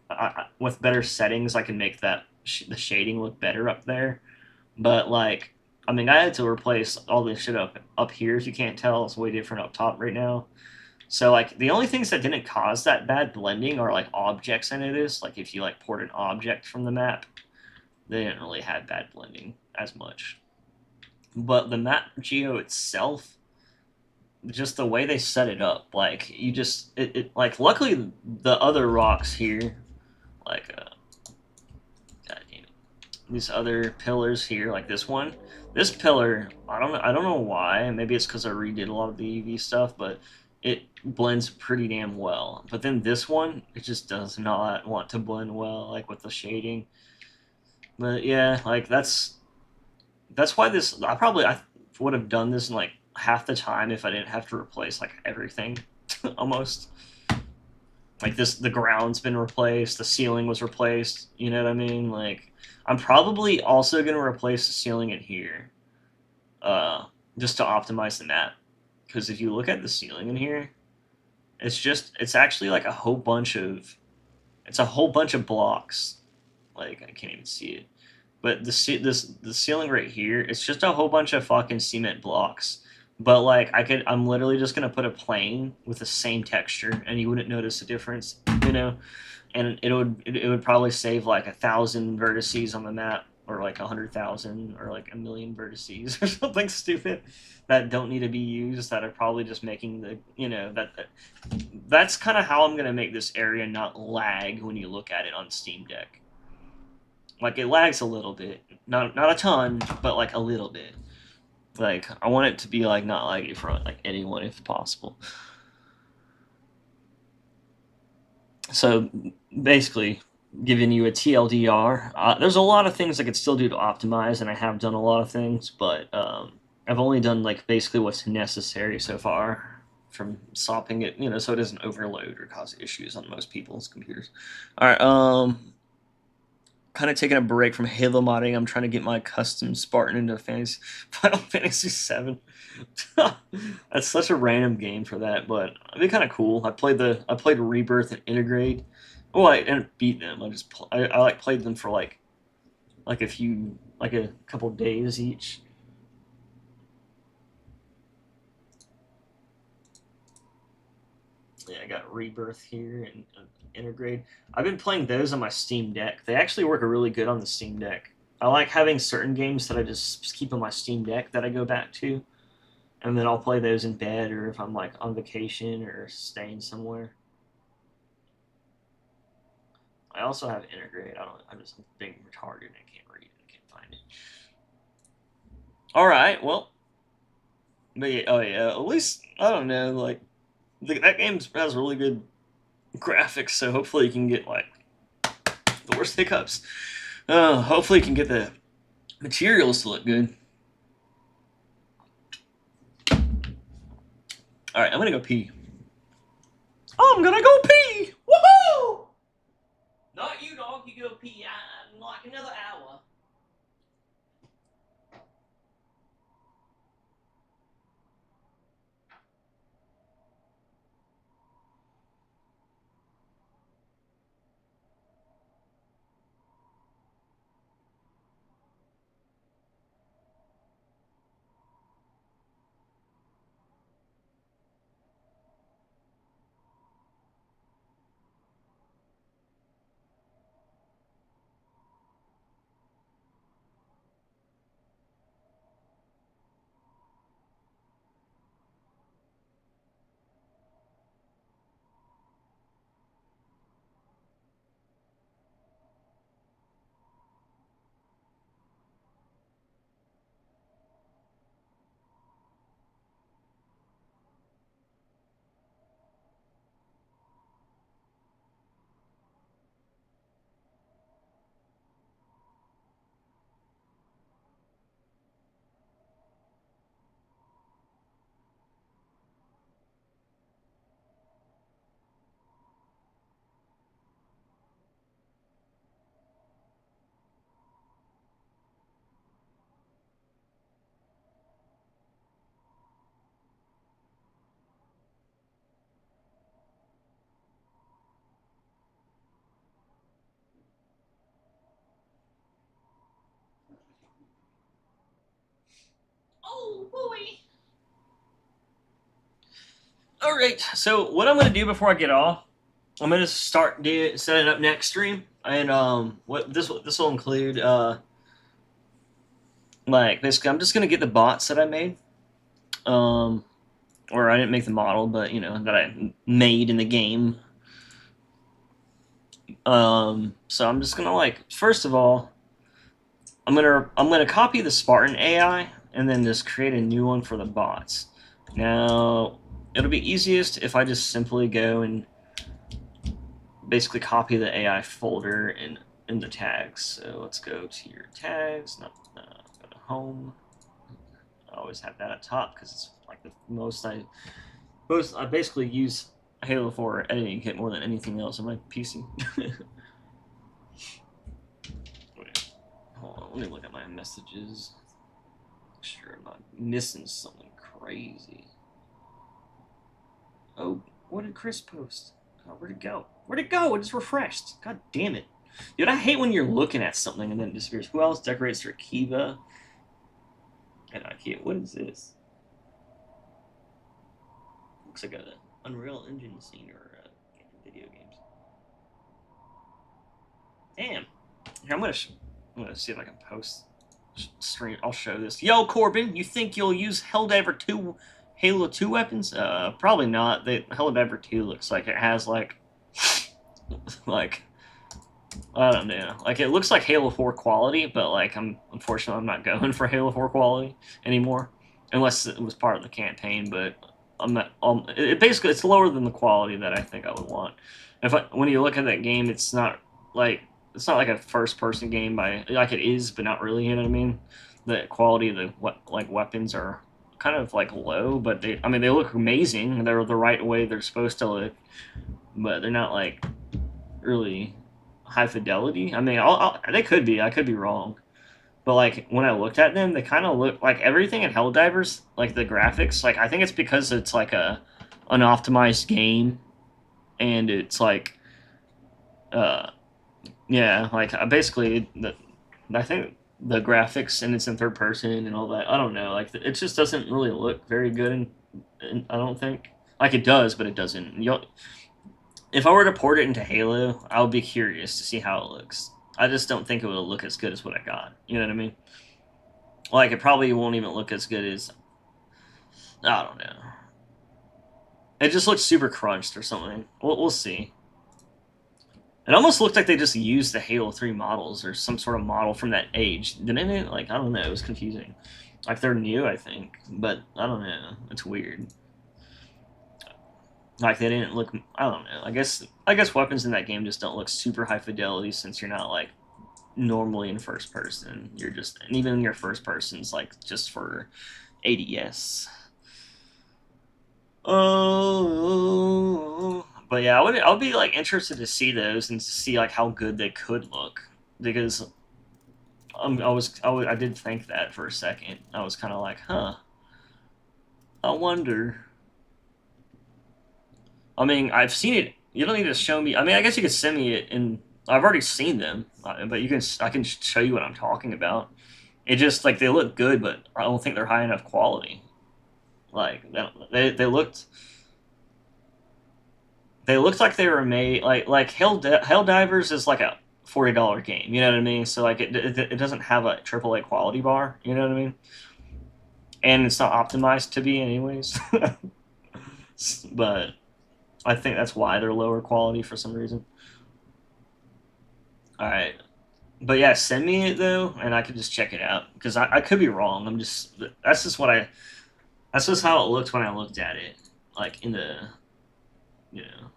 with better settings I can make the shading look better up there. But like, I mean, I had to replace all this shit up here. If you can't tell, it's way different up top right now. So like, the only things that didn't cause that bad blending are like objects I noticed. Like if you like port an object from the map, they didn't really have bad blending as much. But the map geo itself, just the way they set it up, like you just like, luckily the other rocks here, like God damn it, these other pillars here, like this one. This pillar, I don't know why. Maybe it's because I redid a lot of the UV stuff, but it blends pretty damn well. But then this one, it just does not want to blend well, like with the shading. But yeah, like that's why this. I would have done this in like half the time if I didn't have to replace like everything, almost. Like this, the ground's been replaced, the ceiling was replaced. You know what I mean? Like, I'm probably also gonna replace the ceiling in here, just to optimize the map. Because if you look at the ceiling in here, it's actually like it's a whole bunch of blocks. Like I can't even see it, but the ceiling right here, it's just a whole bunch of fucking cement blocks. But like I'm literally just gonna put a plane with the same texture, and you wouldn't notice a difference, And it would probably save like 1,000 vertices on the map, or like 100,000, or like 1,000,000 vertices, or something stupid that don't need to be used. That are probably just making that's kind of how I'm gonna make this area not lag when you look at it on Steam Deck. Like it lags a little bit, not a ton, but like a little bit. Like I want it to be like not laggy for like anyone if possible. So basically, giving you a TLDR, there's a lot of things I could still do to optimize, and I have done a lot of things, but I've only done like basically what's necessary so far, from stopping it, so it doesn't overload or cause issues on most people's computers. All right, kind of taking a break from Halo modding. I'm trying to get my custom Spartan into Final Fantasy VII. That's such a random game for that, but it'd be kind of cool. I played Rebirth and Integrate. Oh, I didn't beat them. I like played them for like a couple days each. Yeah, I got Rebirth here and Integrate. I've been playing those on my Steam Deck. They actually work really good on the Steam Deck. I like having certain games that I just keep on my Steam Deck that I go back to, and then I'll play those in bed, or if I'm like on vacation or staying somewhere. I also have Integrate. I'm just being retarded and I can't read it. I can't find it. All right, well, but yeah, oh yeah, at least I don't know. Like that game has really good graphics, so hopefully you can get like the worst hiccups. Hopefully you can get the materials to look good. All right, I'm gonna go pee. I'm gonna go pee. Woohoo! Not you, dog. You go pee in like another hour. All right. So what I'm gonna do before I get off, I'm gonna start setting up next stream, and what this will include like basically I'm just gonna get the bots that I made, or I didn't make the model, but you know that I made in the game. So I'm just gonna like first of all, I'm gonna copy the Spartan AI and then just create a new one for the bots. Now it'll be easiest if I just simply go and basically copy the AI folder in the tags. So let's go to your tags, go to home. I always have that at top because it's like the most I basically use Halo 4 editing kit more than anything else on my PC. Wait, hold on, let me look at my messages. Make sure I'm not missing something crazy. Oh, what did Chris post? God, where'd it go? Where'd it go? It just refreshed. God damn it. Dude, I hate when you're looking at something and then it disappears. Who else decorates their Kiva? And IKEA. What is this? Looks like an Unreal Engine scene or video games. Damn. Here, I'm gonna see if I can post stream. I'll show this. Yo, Corbin, you think you'll use Helldiver 2 Halo 2 weapons? Probably not. Helldiver 2 looks like it has like I don't know. Like it looks like Halo 4 quality, but like unfortunately I'm not going for Halo 4 quality anymore, unless it was part of the campaign. But I'm not. Basically it's lower than the quality that I think I would want. When you look at that game, it's not like a first-person game like it is, but not really. You know what I mean? The quality of the weapons are kind of like low, but they look amazing. They're the right way they're supposed to look, but they're not like really high fidelity. I mean, they could be. I could be wrong, but like when I looked at them, they kind of look like everything in Helldivers, like the graphics. Like I think it's because it's like an optimized game, and it's like, yeah, like basically I think the graphics and it's in third person and all that. I don't know. Like it just doesn't really look very good, and I don't think like it does, but it doesn't. If I were to port it into Halo, I would be curious to see how it looks. I just don't think it would look as good as what I got. You know what I mean? Like, it probably won't even look as good as... I don't know. It just looks super crunched or something. We'll see. It almost looked like they just used the Halo 3 models or some sort of model from that age. Didn't it? Like, I don't know. It was confusing. Like, they're new, I think. But, I don't know. It's weird. Like they didn't look. I don't know. I guess weapons in that game just don't look super high fidelity since you're not like normally in first person. You're just, and even your first person's like just for ADS. Oh, but yeah, I would be like interested to see those and to see like how good they could look because I did think that for a second. I was kind of like, huh. I wonder. I mean, I've seen it. You don't need to show me. I mean, I guess you could send me it, and I've already seen them. But I can show you what I'm talking about. It just like they look good, but I don't think they're high enough quality. Like they looked like they were made like Helldivers is like a $40 game. You know what I mean? So like it doesn't have a AAA quality bar. You know what I mean? And it's not optimized to be anyways. But I think that's why they're lower quality for some reason. All right, but yeah, send me it though, and I could just check it out because I could be wrong. That's just how it looked when I looked at it, like in the you know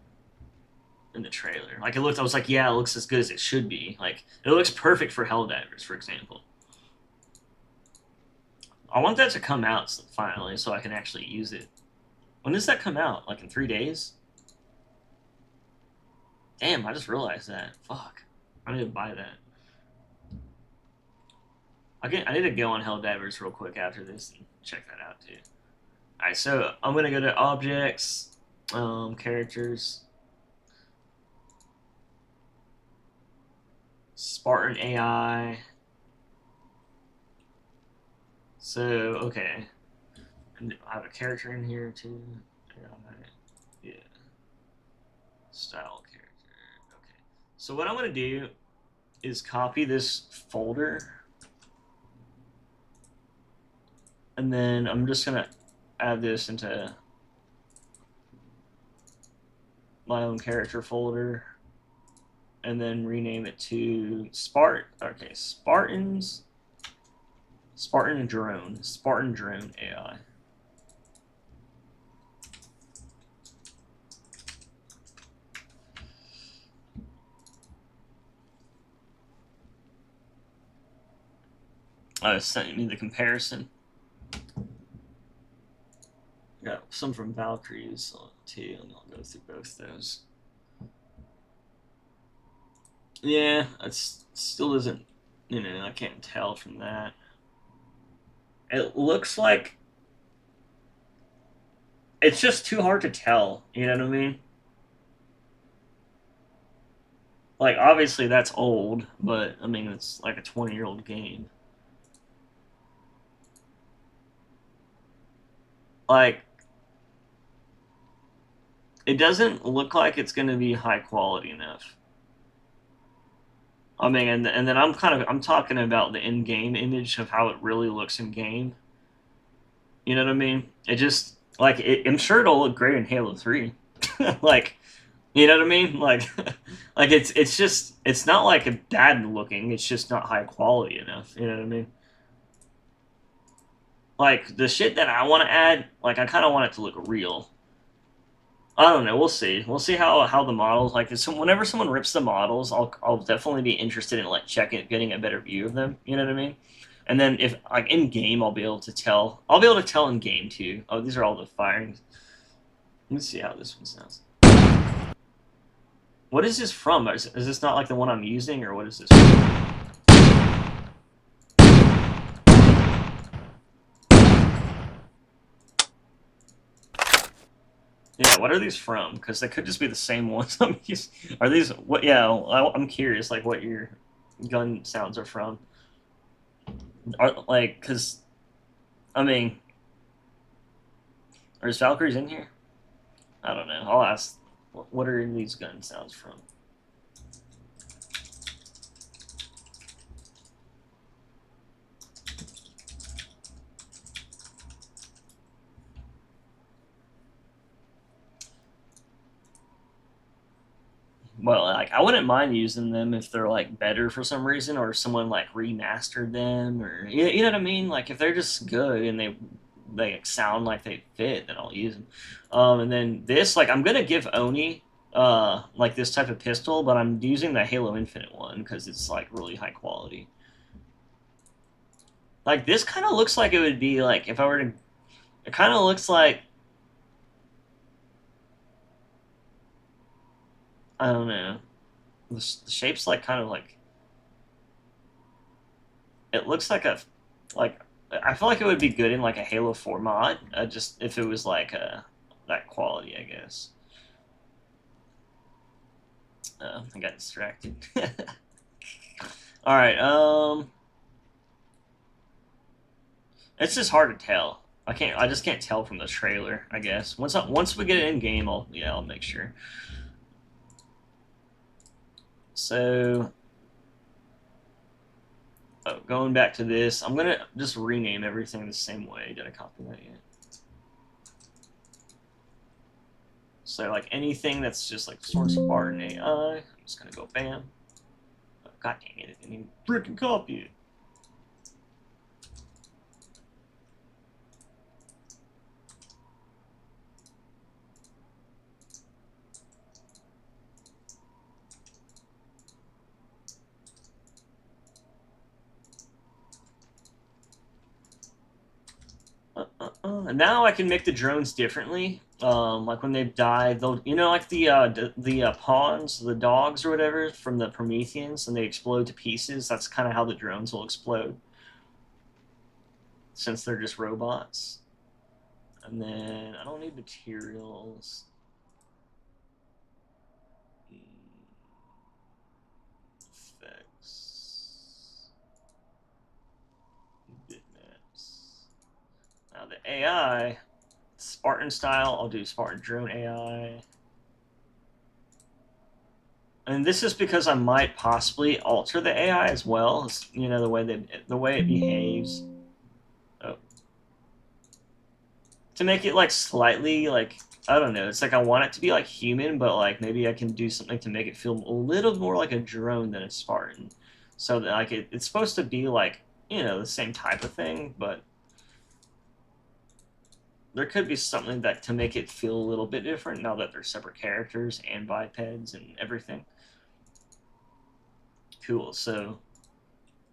in the trailer. Like it looked, I was like, yeah, it looks as good as it should be. Like it looks perfect for Helldivers, for example. I want that to come out finally so I can actually use it. When does that come out? Like in 3 days? Damn, I just realized that. Fuck. I need to buy that. I need to go on Helldivers real quick after this and check that out too. Alright, so I'm gonna go to objects, characters, Spartan AI. So, okay. And I have a character in here too. Style character. Okay. So what I'm gonna do is copy this folder, and then I'm just gonna add this into my own character folder, and then rename it to Spartan Drone AI. Oh, it sent me the comparison. Got some from Valkyries too, and I'll go through both those. Yeah, it still isn't, I can't tell from that. It looks like it's just too hard to tell, you know what I mean? Like, obviously that's old, but I mean, it's like a 20-year-old game. Like, it doesn't look like it's going to be high quality enough. I mean, and then I'm talking about the in-game image of how it really looks in game. You know what I mean? It just like I'm sure it'll look great in Halo 3. Like, you know what I mean? Like, like it's just it's not like a bad looking. It's just not high quality enough. You know what I mean? Like the shit that I want to add, like I kind of want it to look real. I don't know. We'll see. We'll see how the models like. Whenever someone rips the models, I'll definitely be interested in like getting a better view of them. You know what I mean? And then if like in game, I'll be able to tell. I'll be able to tell in game too. Oh, these are all the firings. Let me see how this one sounds. What is this from? Is this not like the one I'm using, or what is this from? Yeah, what are these from? Because they could just be the same ones I'm using. Are these what? Yeah, I'm curious, like what your gun sounds are from. Are like, because I mean, are Valkyries in here? I don't know. I'll ask. What are these gun sounds from? Well, like I wouldn't mind using them if they're like better for some reason, or someone like remastered them, or you know what I mean. Like if they're just good and they sound like they fit, then I'll use them. And then this, like I'm gonna give Oni like this type of pistol, but I'm using the Halo Infinite one because it's like really high quality. Like this kind of looks like it would be like if I were to. It kind of looks like I don't know. The shape's like kind of like it looks like a like I feel like it would be good in like a Halo 4 mod. Just if it was like that quality, I guess. I got distracted. All right. It's just hard to tell. I just can't tell from the trailer. I guess once we get it in game, I'll make sure. So. Oh, going back to this, I'm gonna just rename everything the same way. Did I copy that yet? So like anything that's just like Source Spartan AI, I'm just gonna go bam. Oh, God dang it! I didn't even freaking copy it. Now I can make the drones differently. Like when they've died, they'll like the pawns, the dogs or whatever from the Prometheans, and they explode to pieces. That's kind of how the drones will explode, since they're just robots. And then I don't need materials. Effects. Bitmaps. Now the AI, Spartan style, I'll do Spartan drone AI. And this is because I might possibly alter the AI as well. You know, the way it behaves. Oh. To make it like slightly like, I don't know. It's like I want it to be like human, but like maybe I can do something to make it feel a little more like a drone than a Spartan. So that like it's supposed to be like, you know, the same type of thing, but there could be something that to make it feel a little bit different now that they're separate characters and bipeds and everything. Cool. So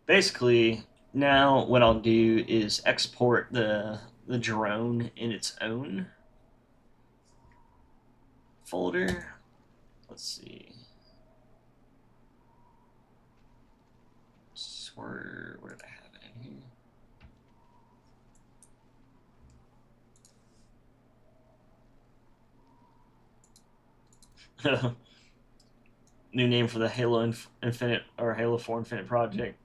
basically, now what I'll do is export the drone in its own folder. Let's see. Where did I have it in here? New name for the Halo Infinite or Halo 4 Infinite project.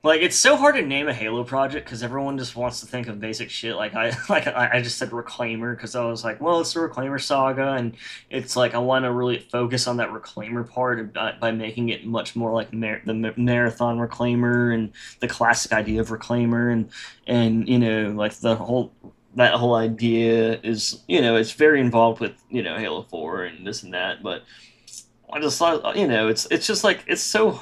Like it's so hard to name a Halo project because everyone just wants to think of basic shit. I just said Reclaimer because I was like, well, it's the Reclaimer saga, and it's like I want to really focus on that Reclaimer part by making it much more like the Marathon Reclaimer and the classic idea of Reclaimer, and you know like that whole idea is, you know, it's very involved with, you know, Halo 4 and this and that, but I just thought, you know, it's just like it's so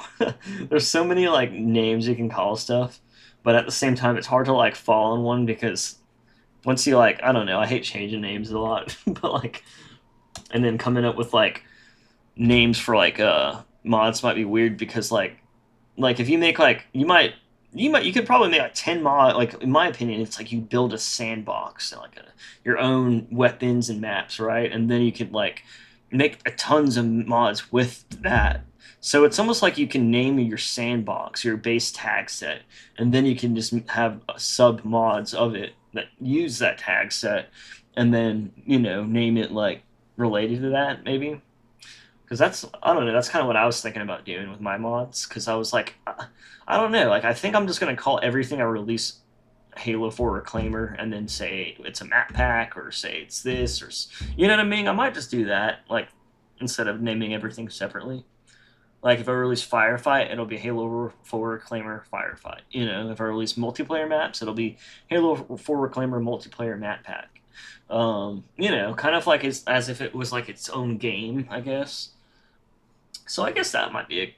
there's so many like names you can call stuff, but at the same time it's hard to like fall on one because once you like, I don't know, I hate changing names a lot, but like, and then coming up with like names for like mods might be weird because like if you make like you could probably make like 10 mod, like in my opinion it's like you build a sandbox like your own weapons and maps, right? And then you could like make tons of mods with that. So it's almost like you can name your sandbox, your base tag set, and then you can just have sub mods of it that use that tag set, and then, you know, name it like related to that maybe. Because that's, I don't know, that's kind of what I was thinking about doing with my mods. Because I was like, I don't know, like I think I'm just gonna call everything I release Halo 4 Reclaimer, and then say it's a map pack, or say it's this, or you know what I mean. I might just do that, like instead of naming everything separately. Like if I release Firefight, it'll be Halo 4 Reclaimer Firefight. You know, if I release multiplayer maps, it'll be Halo 4 Reclaimer multiplayer map pack. You know, kind of like as if it was like its own game, I guess. So I guess that might be a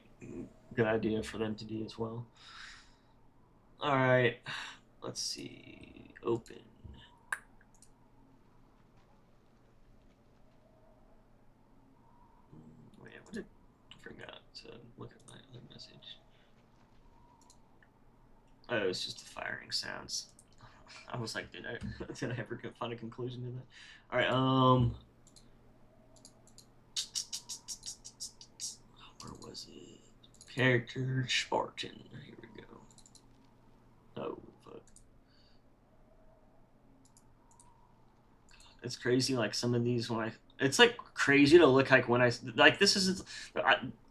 good idea for them to do as well. All right, let's see. Open. Wait, what did I forgot to look at my other message? Oh, it's just the firing sounds. I was like, did I ever find a conclusion to that? All right, where was it? Character Spartan. Here we go. Oh, fuck. It's crazy. Like some of these, it's like crazy to look like when I like this is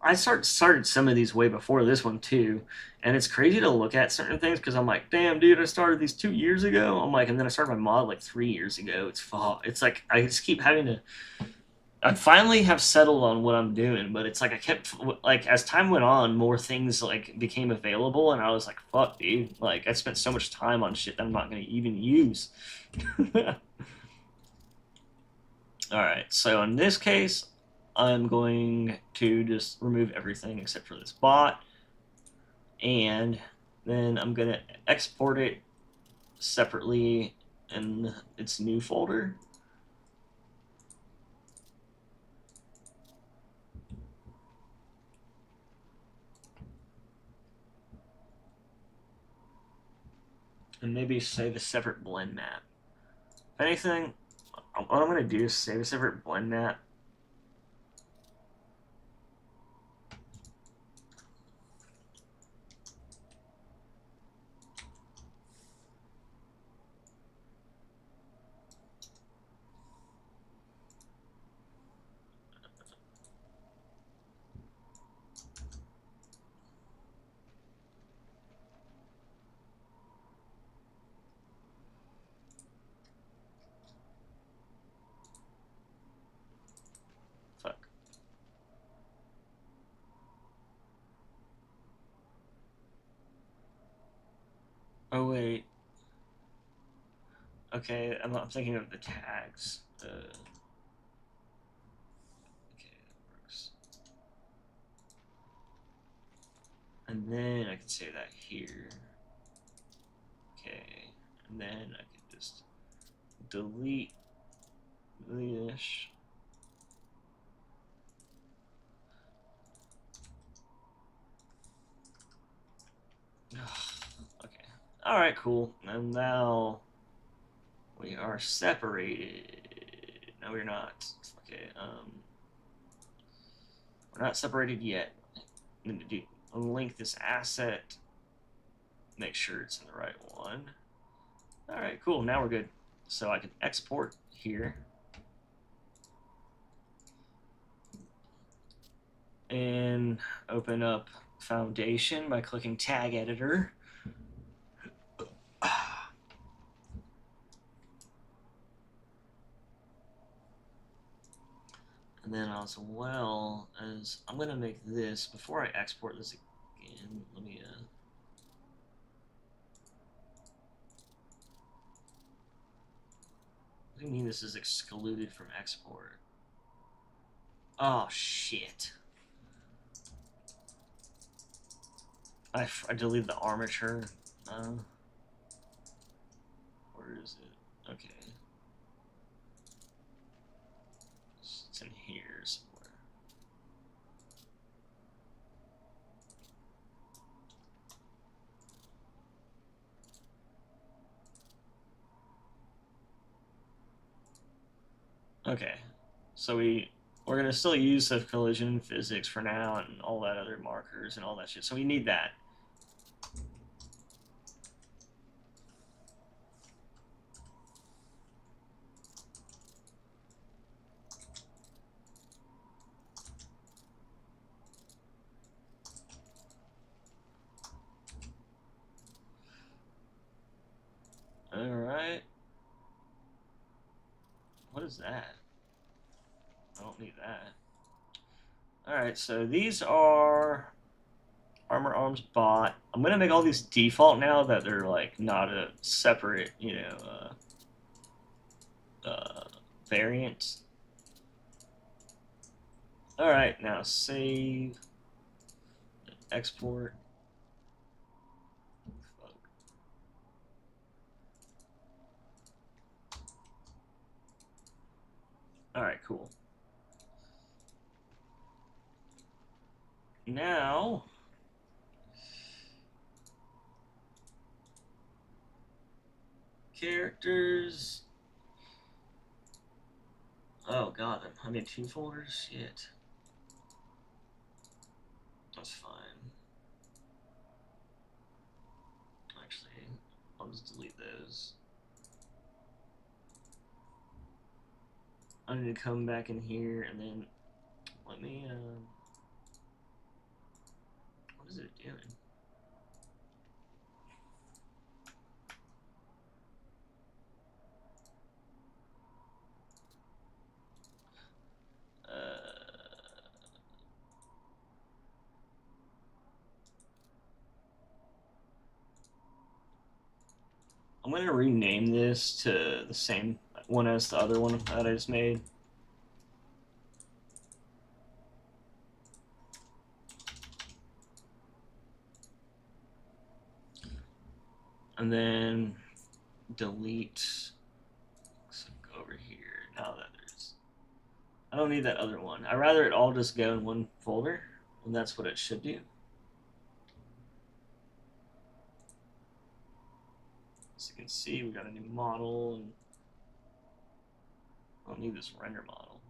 I started some of these way before this one too, and it's crazy to look at certain things because I'm like, damn, dude, I started these 2 years ago. I'm like, and then I started my mod like 3 years ago. It's like I just keep having to. I finally have settled on what I'm doing, but it's like I kept like as time went on, more things like became available, and I was like, fuck, dude, like I spent so much time on shit that I'm not gonna even use. All right, so in this case, I'm going to just remove everything except for this bot, and then I'm going to export it separately in its new folder. And maybe save a separate blend map. If anything, what I'm going to do is save a separate blend map. Oh wait. Okay, I'm thinking of the tags. Okay, that works. And then I can say that here. Okay, and then I can just delete this. Okay. All right, cool. And now we are separated. No, we're not. Okay. We're not separated yet. I'm going to link this asset. Make sure it's in the right one. All right, cool. Now we're good. So I can export here. And open up Foundation by clicking Tag Editor. And then as well as I'm going to make this, before I export this again, let me what do you mean this is excluded from export? Oh, shit. I deleted the armature. Where is it? Okay. It's in here somewhere. Okay. So we're gonna still use the collision physics for now and all that other markers and all that shit. So we need that. Alright. What is that? I don't need that. Alright, so these are Armor Arms bot. I'm gonna make all these default now that they're like not a separate, variant. Alright, now save, export. Alright, cool. Now, characters. Oh god, I made 2 folders? Shit. That's fine. Actually, I'll just delete those. I need to come back in here and then let me, what is it doing? I'm going to rename this to the same one as the other one that I just made. And then delete. So go over here. Now that I don't need that other one. I'd rather it all just go in one folder, and that's what it should do. As you can see, we got a new model, and I don't need this render model.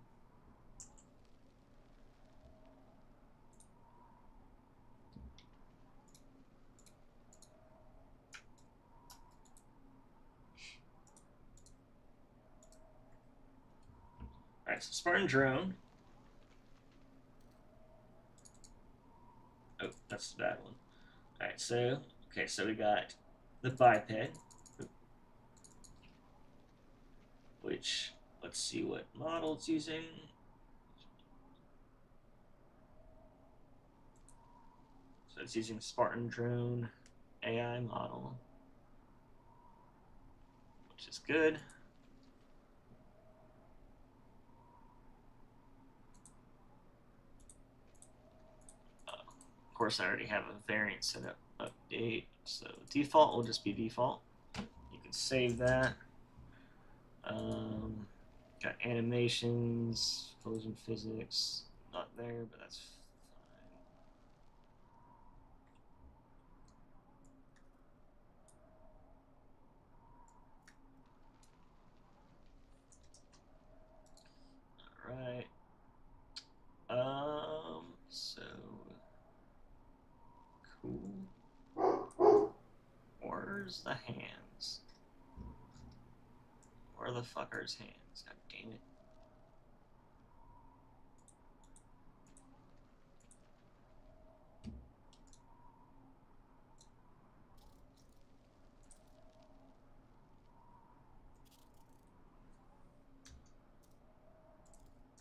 Alright, so Spartan drone. Oh, that's the bad one. Alright, so we got the biped, which, let's see what model it's using. So it's using Spartan drone AI model. which is good. Of course, I already have a variant set up update, so default will just be default. You can save that. Got animations, collision physics, not there, but that's fine. Alright. So cool. Where's the hands? Where the fucker's hands? God damn it.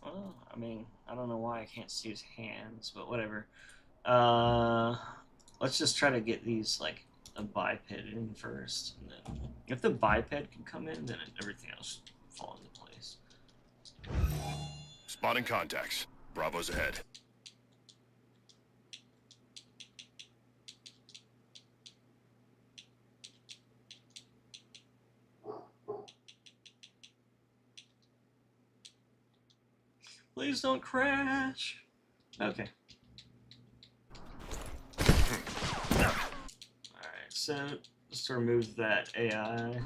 Well, I mean, I don't know why I can't see his hands, but whatever. Let's just try to get these, like, a biped in first. And then if the biped can come in, then everything else will fall into place. Spotting contacts. Bravo's ahead. Please don't crash. Okay. Alright, so just to remove that AI.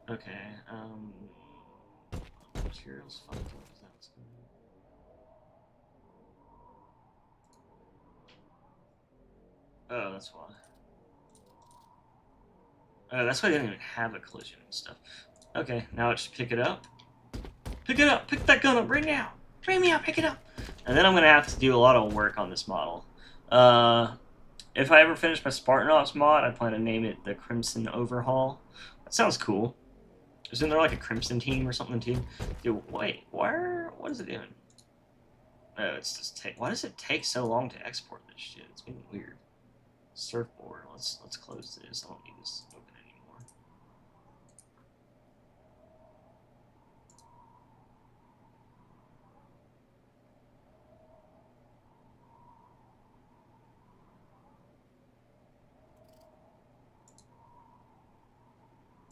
Okay, materials fucked up, is that what's going on? Oh, that's why. Oh, that's why I didn't even have a collision and stuff. Okay, now let's pick it up. Pick it up! Pick that gun up right now! Bring me out, pick it up! And then I'm gonna have to do a lot of work on this model. If I ever finish my Spartan Ops mod, I plan to name it the Crimson Overhaul. That sounds cool. Isn't there like a Crimson team or something too? Dude, wait, what is it doing? Oh, it's just why does it take so long to export this shit? It's being weird. Surfboard. Let's close this. I don't need this open anymore.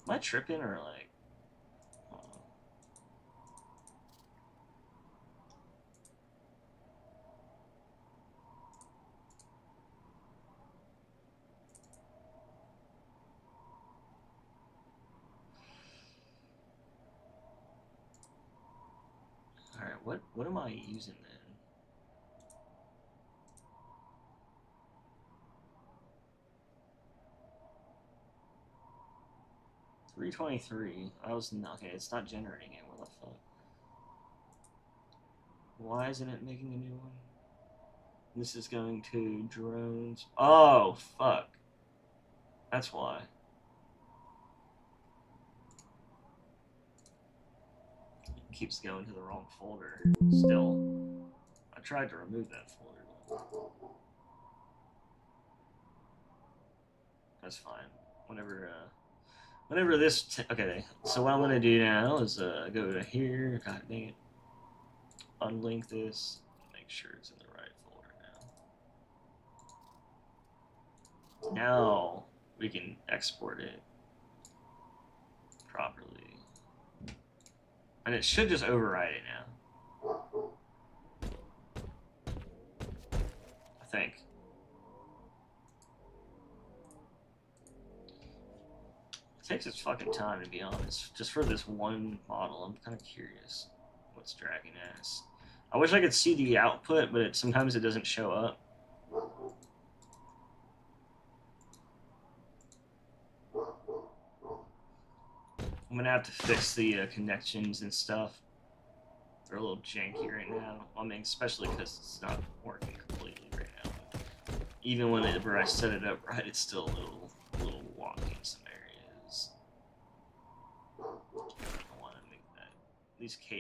Am I tripping or like? Alright, what am I using then? $323. I was not okay, it's not generating it. What the fuck? Why isn't it making a new one? This is going to drones. Oh fuck. That's why. It keeps going to the wrong folder. Still. I tried to remove that folder. That's fine. Whenever this okay, so what I'm gonna do now is go to here. God dang it. Unlink this. Make sure it's in the right folder now. Now we can export it properly. And it should just override it now. I think. It takes its fucking time, to be honest. Just for this one model, I'm kind of curious what's dragging ass. I wish I could see the output, but sometimes it doesn't show up. I'm gonna have to fix the connections and stuff. They're a little janky right now. I mean, especially because it's not working completely right now. Even whenever I set it up right, it's still a little wonky in some areas. I want to make that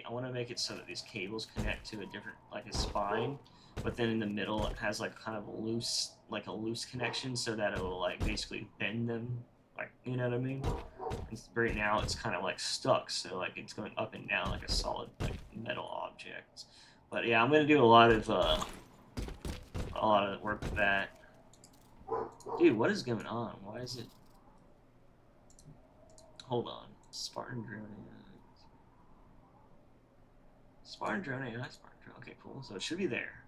I want to make it so that these cables connect to a different, like a spine, but then in the middle it has like kind of a loose connection, so that it'll like basically bend them, like, you know what I mean? And right now it's kind of like stuck, so like it's going up and down like a solid like metal object. But yeah, I'm gonna do a lot of work with that. Dude, what is going on? Why is it? Hold on. Spartan drone AI. Spartan drone AI. Spartan drone. Okay, cool. So it should be there.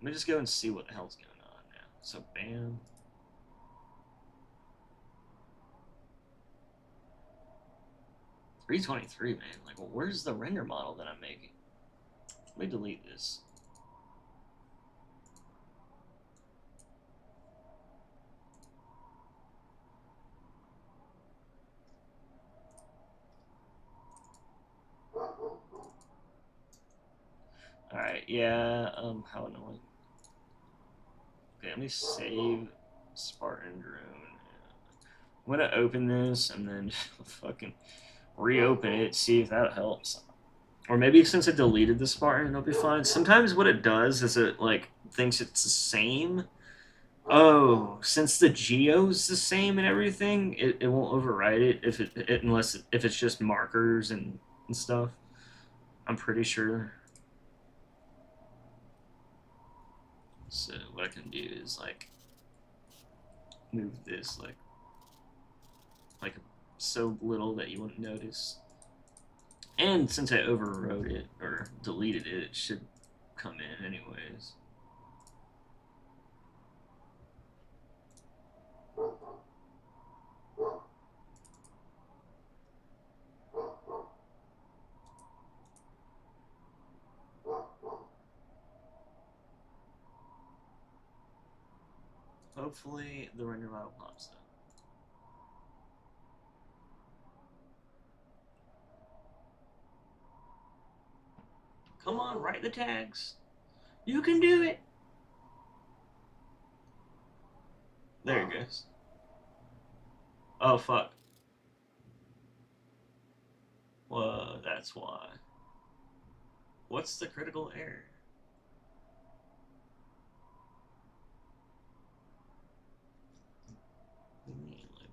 Let me just go and see what the hell's going on now. So bam. $323, man. Like, well, where's the render model that I'm making? Let me delete this. Alright, yeah, how annoying. Okay, let me save Spartan drone. I'm gonna open this and then fucking reopen it, see if that helps. Or maybe since I deleted the Spartan, it'll be fine. Sometimes what it does is it like thinks it's the same. Oh, since the geo's the same and everything, it won't override it if if it's just markers and stuff. I'm pretty sure. So what I can do is like move this like so little that you wouldn't notice. And since I overwrote it or deleted it, it should come in anyways. Hopefully the render model pops up. Come on, write the tags. You can do it. There it goes. Oh, fuck. Whoa, that's why. What's the critical error? What do you mean? Like,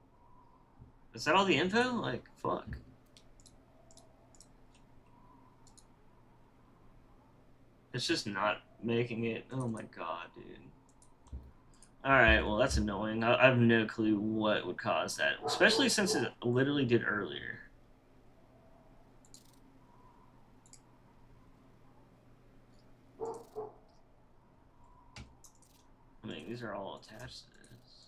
is that all the info? Like, fuck. It's just not making it. Oh my god, dude. Alright, well, that's annoying. I have no clue what would cause that, especially since it literally did earlier. I mean, these are all attached to this.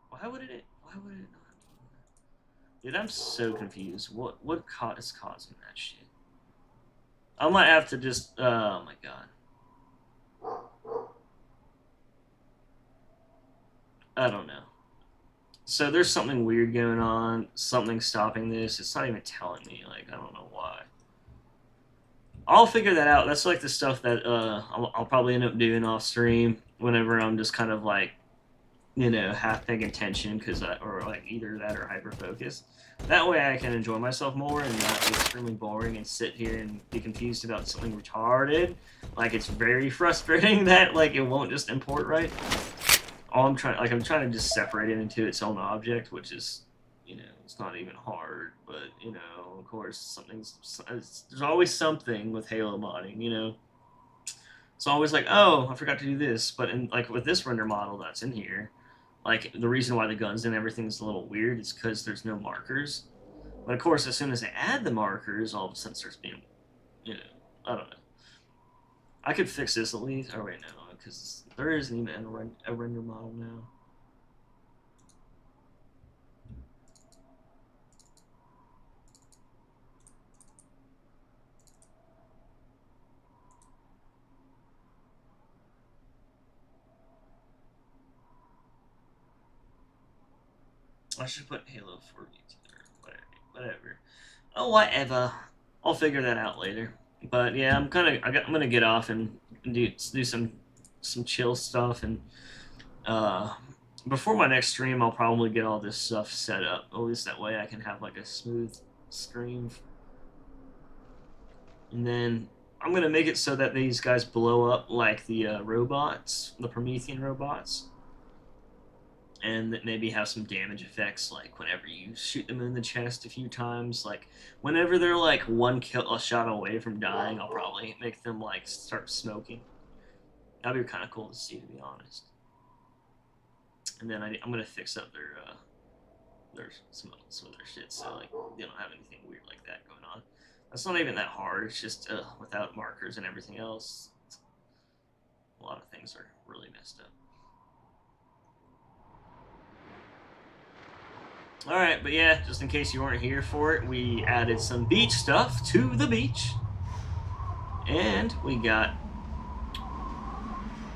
Why would it not do that? Dude, I'm so confused. What is causing that shit? I might have to just oh my god. I don't know. So there's something weird going on, something stopping this. It's not even telling me, like, I don't know why. I'll figure that out. That's like the stuff that I'll probably end up doing off stream whenever I'm just kind of like, you know, half paying attention or like either that or hyper focus. That way I can enjoy myself more and not be extremely boring and sit here and be confused about something retarded. Like, it's very frustrating that like it won't just import right. I'm trying to just separate it into its own object, which is, you know, it's not even hard, but, you know, of course, there's always something with Halo modding, you know. It's always like, oh, I forgot to do this, but like with this render model that's in here, like the reason why the guns and everything's a little weird is because there's no markers. But of course, as soon as they add the markers, all of a sudden it starts being, you know, I don't know. I could fix this at least. Oh wait, no, because there isn't even a render model now. I should put Halo 4v2 or whatever. Oh, whatever. I'll figure that out later. But yeah, I'm gonna get off and do some chill stuff, and before my next stream, I'll probably get all this stuff set up. At least that way I can have like a smooth stream. And then I'm gonna make it so that these guys blow up like the robots, the Promethean robots, and that maybe have some damage effects, like whenever you shoot them in the chest a few times, like whenever they're like a shot away from dying, I'll probably make them like start smoking. That'd be kind of cool to see, to be honest. And then I'm gonna fix up their some of their shit, so like they don't have anything weird like that going on. That's not even that hard. It's just without markers and everything else, a lot of things are really messed up. Alright, but yeah, just in case you weren't here for it, we added some beach stuff to the beach. And we got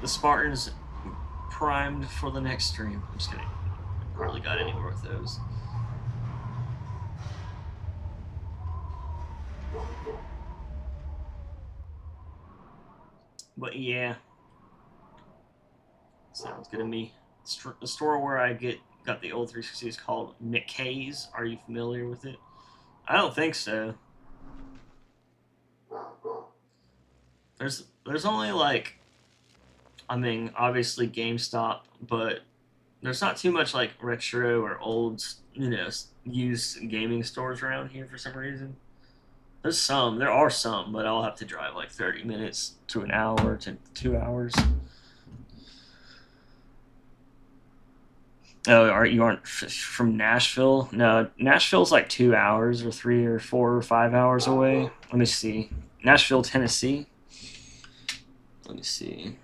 the Spartans primed for the next stream. I'm just kidding. I hardly got any more of those. But yeah, sounds good to me. The store where I got the old 360 is called McKay's. Are you familiar with it? I don't think so. There's only like, I mean, obviously GameStop, but there's not too much like retro or old, used gaming stores around here for some reason. There are some, but I'll have to drive like 30 minutes to an hour to 2 hours. Oh, you aren't from Nashville? No, Nashville's like 2 hours or 3 or 4 or 5 hours away. Let me see. Nashville, Tennessee. Let me see.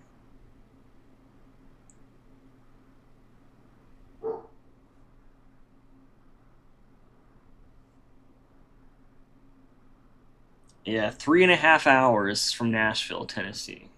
Yeah, 3.5 hours from Nashville, Tennessee.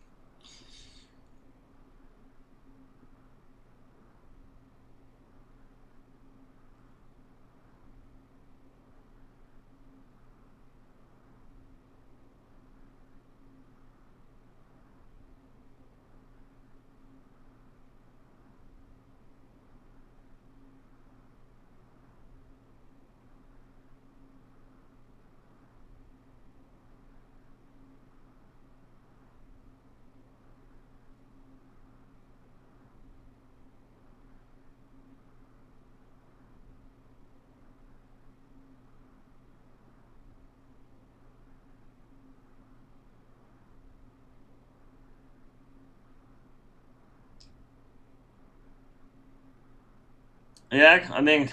Yeah, I mean,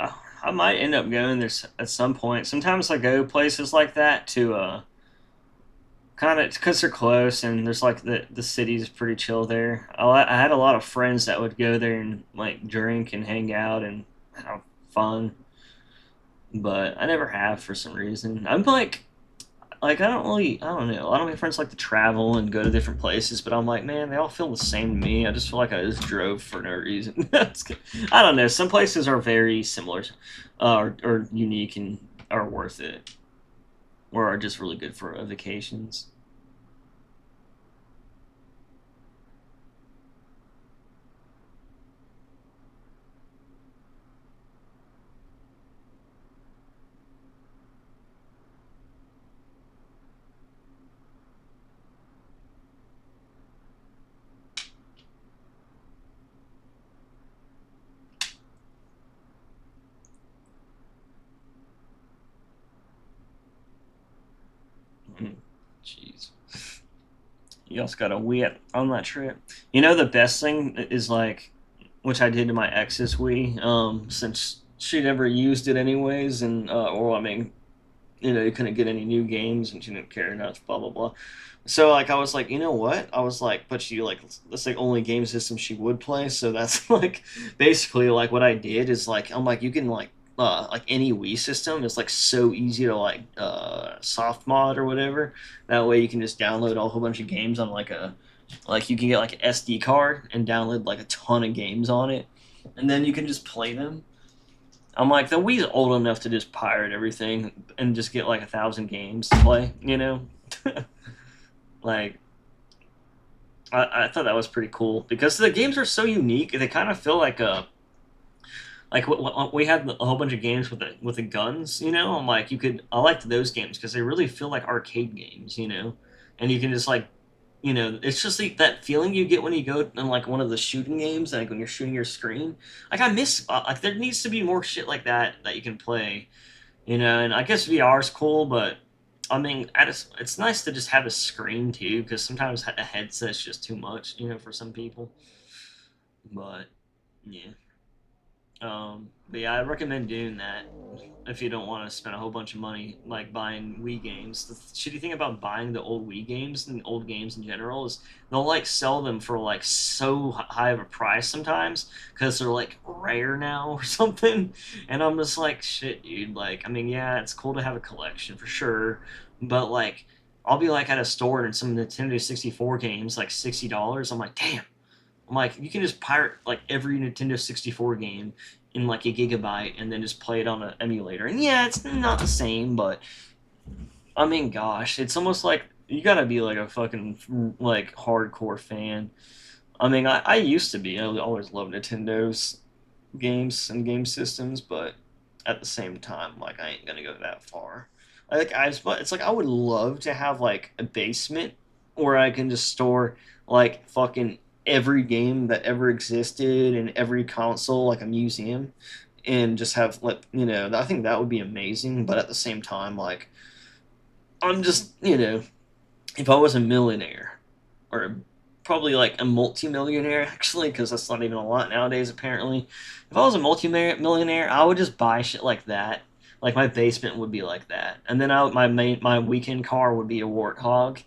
I might end up going there at some point. Sometimes I go places like that to kind of because they're close and there's like the city's pretty chill there. I had a lot of friends that would go there and like drink and hang out and have fun, but I never have for some reason. I'm like I don't know. A lot of my friends like to travel and go to different places, but I'm like, man, they all feel the same to me. I just feel like I just drove for no reason. I don't know. Some places are very similar, or unique and are worth it, or are just really good for vacations. Mm, jeez. You also got a Wii on that trip. You know the best thing is like, which I did to my ex's Wii, since she never used it anyways, and or I mean, you couldn't get any new games and she didn't care enough, blah blah blah. So like I was like, you know what? I was like, but she like that's the only game system she would play. So that's like basically like what I did is like I'm like you can like any Wii system is like so easy to like soft mod or whatever. That way you can just download a whole bunch of games on like you can get like an SD card and download like a ton of games on it, and then you can just play them. I'm like, the Wii's old enough to just pirate everything and just get like 1,000 games to play. Like, I thought that was pretty cool because the games are so unique. They kind of feel like like we had a whole bunch of games with the guns, you know. I'm like, I liked those games because they really feel like arcade games, you know, and you can just like, you know, it's just like that feeling you get when you go in like one of the shooting games, like when you're shooting your screen. Like I miss, like there needs to be more shit like that you can play, you know. And I guess VR is cool, but I mean, it's nice to just have a screen too, because sometimes a headset's just too much, you know, for some people. But yeah. But yeah, I recommend doing that if you don't want to spend a whole bunch of money like buying Wii games. The shitty thing about buying the old Wii games and old games in general is they'll like sell them for like so high of a price sometimes because they're like rare now or something. And I'm just like, shit, dude. Like, I mean, yeah, it's cool to have a collection for sure, but like, I'll be like at a store and some Nintendo 64 games like $60. I'm like, damn. I'm like, you can just pirate like every Nintendo 64 game in like a gigabyte and then just play it on an emulator. And yeah, it's not the same, but I mean, gosh, it's almost like you gotta be like a fucking like hardcore fan. I mean, I used to be. I always loved Nintendo's games and game systems, but at the same time, like I ain't gonna go that far. It's like I would love to have like a basement where I can just store like fucking every game that ever existed and every console, like a museum, and just have like you know. I think that would be amazing. But at the same time, like I'm just you know, if I was a millionaire or probably like a multi-millionaire actually, because that's not even a lot nowadays apparently. If I was a multi-millionaire, I would just buy shit like that. Like my basement would be like that, and then my weekend car would be a warthog,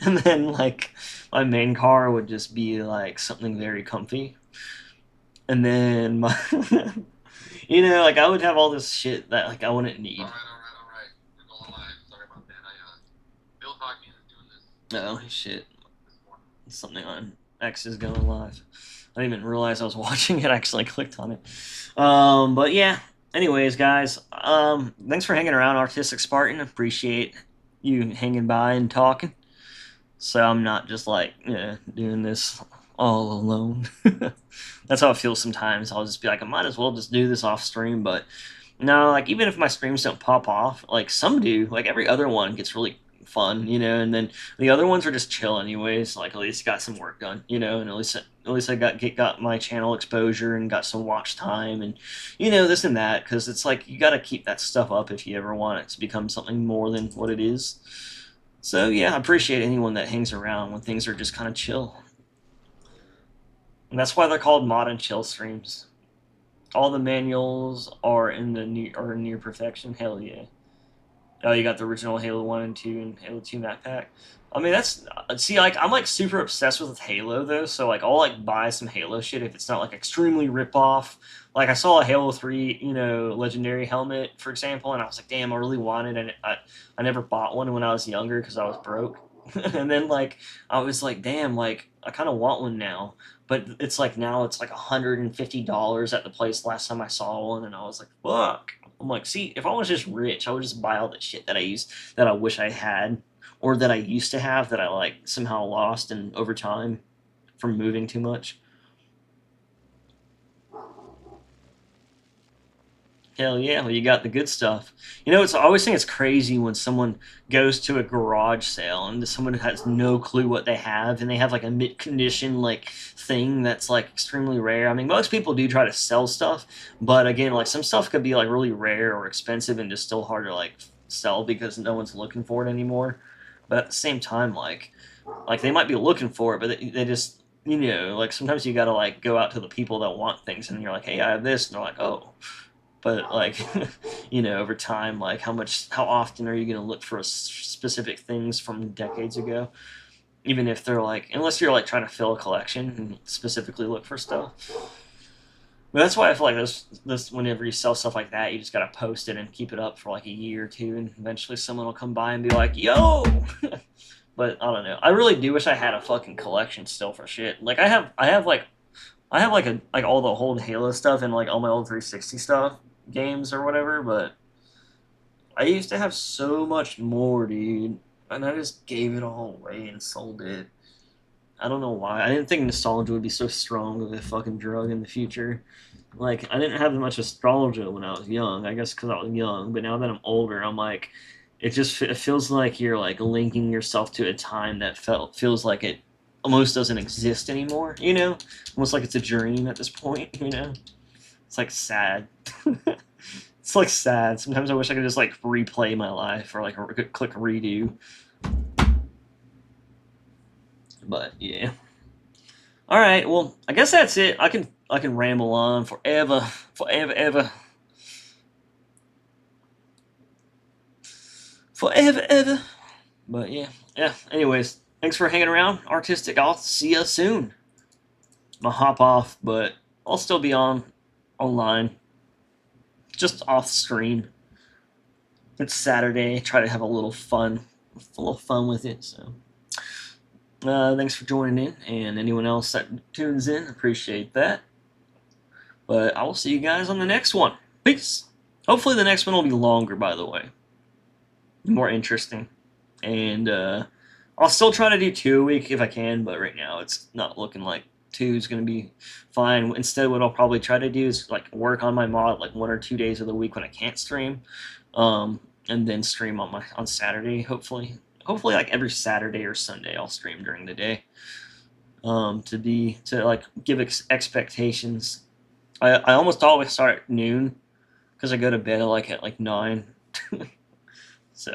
and then like my main car would just be like something very comfy, and then my you know like I would have all this shit that like I wouldn't need. All right. We're going live. Sorry about that. Bill Hawkins is doing Oh shit. this morning. Something on X is going live. I didn't even realize I was watching it. I actually clicked on it. But yeah. Anyways, guys, thanks for hanging around, Artistic Spartan. Appreciate you hanging by and talking. So I'm not just like doing this all alone. That's how it feels sometimes. I'll just be like, I might as well just do this off stream, but no, like even if my streams don't pop off, like some do, like every other one gets really fun, you know, and then the other ones are just chill anyways. Like at least got some work done, you know, and at least I got my channel exposure and got some watch time and you know this and that because it's like you got to keep that stuff up if you ever want it to become something more than what it is. So yeah, I appreciate anyone that hangs around when things are just kind of chill, and that's why they're called mod and chill streams. All the manuals are in the near perfection. Hell yeah. Oh, you got the original Halo 1 and 2 and Halo 2 map pack. I mean, that's see, like I'm like super obsessed with Halo though, so like I'll like buy some Halo shit if it's not like extremely rip off. Like I saw a Halo 3, you know, legendary helmet for example, and I was like, damn, I really wanted, and I never bought one when I was younger because I was broke. And then like I was like, damn, like I kind of want one now, but it's like now it's like $150 at the place last time I saw one, and I was like, fuck. I'm like, see, if I was just rich, I would just buy all the shit that I wish I had, or that I used to have that I like somehow lost and over time from moving too much. Hell yeah, well, you got the good stuff. You know, I always think it's crazy when someone goes to a garage sale and someone has no clue what they have and they have like a mid condition like thing that's like extremely rare. I mean, most people do try to sell stuff, but again, like some stuff could be like really rare or expensive and just still hard to like sell because no one's looking for it anymore. But at the same time, like they might be looking for it, but they just you know like sometimes you gotta like go out to the people that want things and you're like, hey, I have this, and they're like, oh. But like you know over time like how often are you going to look for specific things from decades ago, even if they're like unless you're like trying to fill a collection and specifically look for stuff. But that's why I feel like this whenever you sell stuff like that you just got to post it and keep it up for like a year or two and eventually someone will come by and be like, yo. But I don't know, I really do wish I had a fucking collection still for shit. Like I have like all the old Halo stuff and like all my old 360 stuff games or whatever, but I used to have so much more, dude, and I just gave it all away and sold it. I don't know why. I didn't think nostalgia would be so strong of a fucking drug in the future. Like, I didn't have much nostalgia when I was young. I guess because I was young, but now that I'm older, I'm like, it feels like you're like linking yourself to a time that feels like it almost doesn't exist anymore. You know, almost like it's a dream at this point. You know, it's like sad. It's like sad. Sometimes I wish I could just like replay my life or like click redo. But yeah. All right. Well, I guess that's it. I can ramble on forever, ever, ever. But yeah. Anyways, thanks for hanging around, Artistic. I'll see you soon. I'm gonna hop off, but I'll still be online, just off stream. It's Saturday. Try to have a little fun with it. So, thanks for joining in, and anyone else that tunes in, appreciate that. But I will see you guys on the next one. Peace. Hopefully the next one will be longer, by the way. More interesting. And I'll still try to do 2 a week if I can, but right now it's not looking like 2 is going to be fine. Instead, what I'll probably try to do is like work on my mod like 1 or 2 days of the week when I can't stream, and then stream on Saturday. Hopefully like every Saturday or Sunday I'll stream during the day. To like give expectations. I almost always start at noon because I go to bed at like 9. So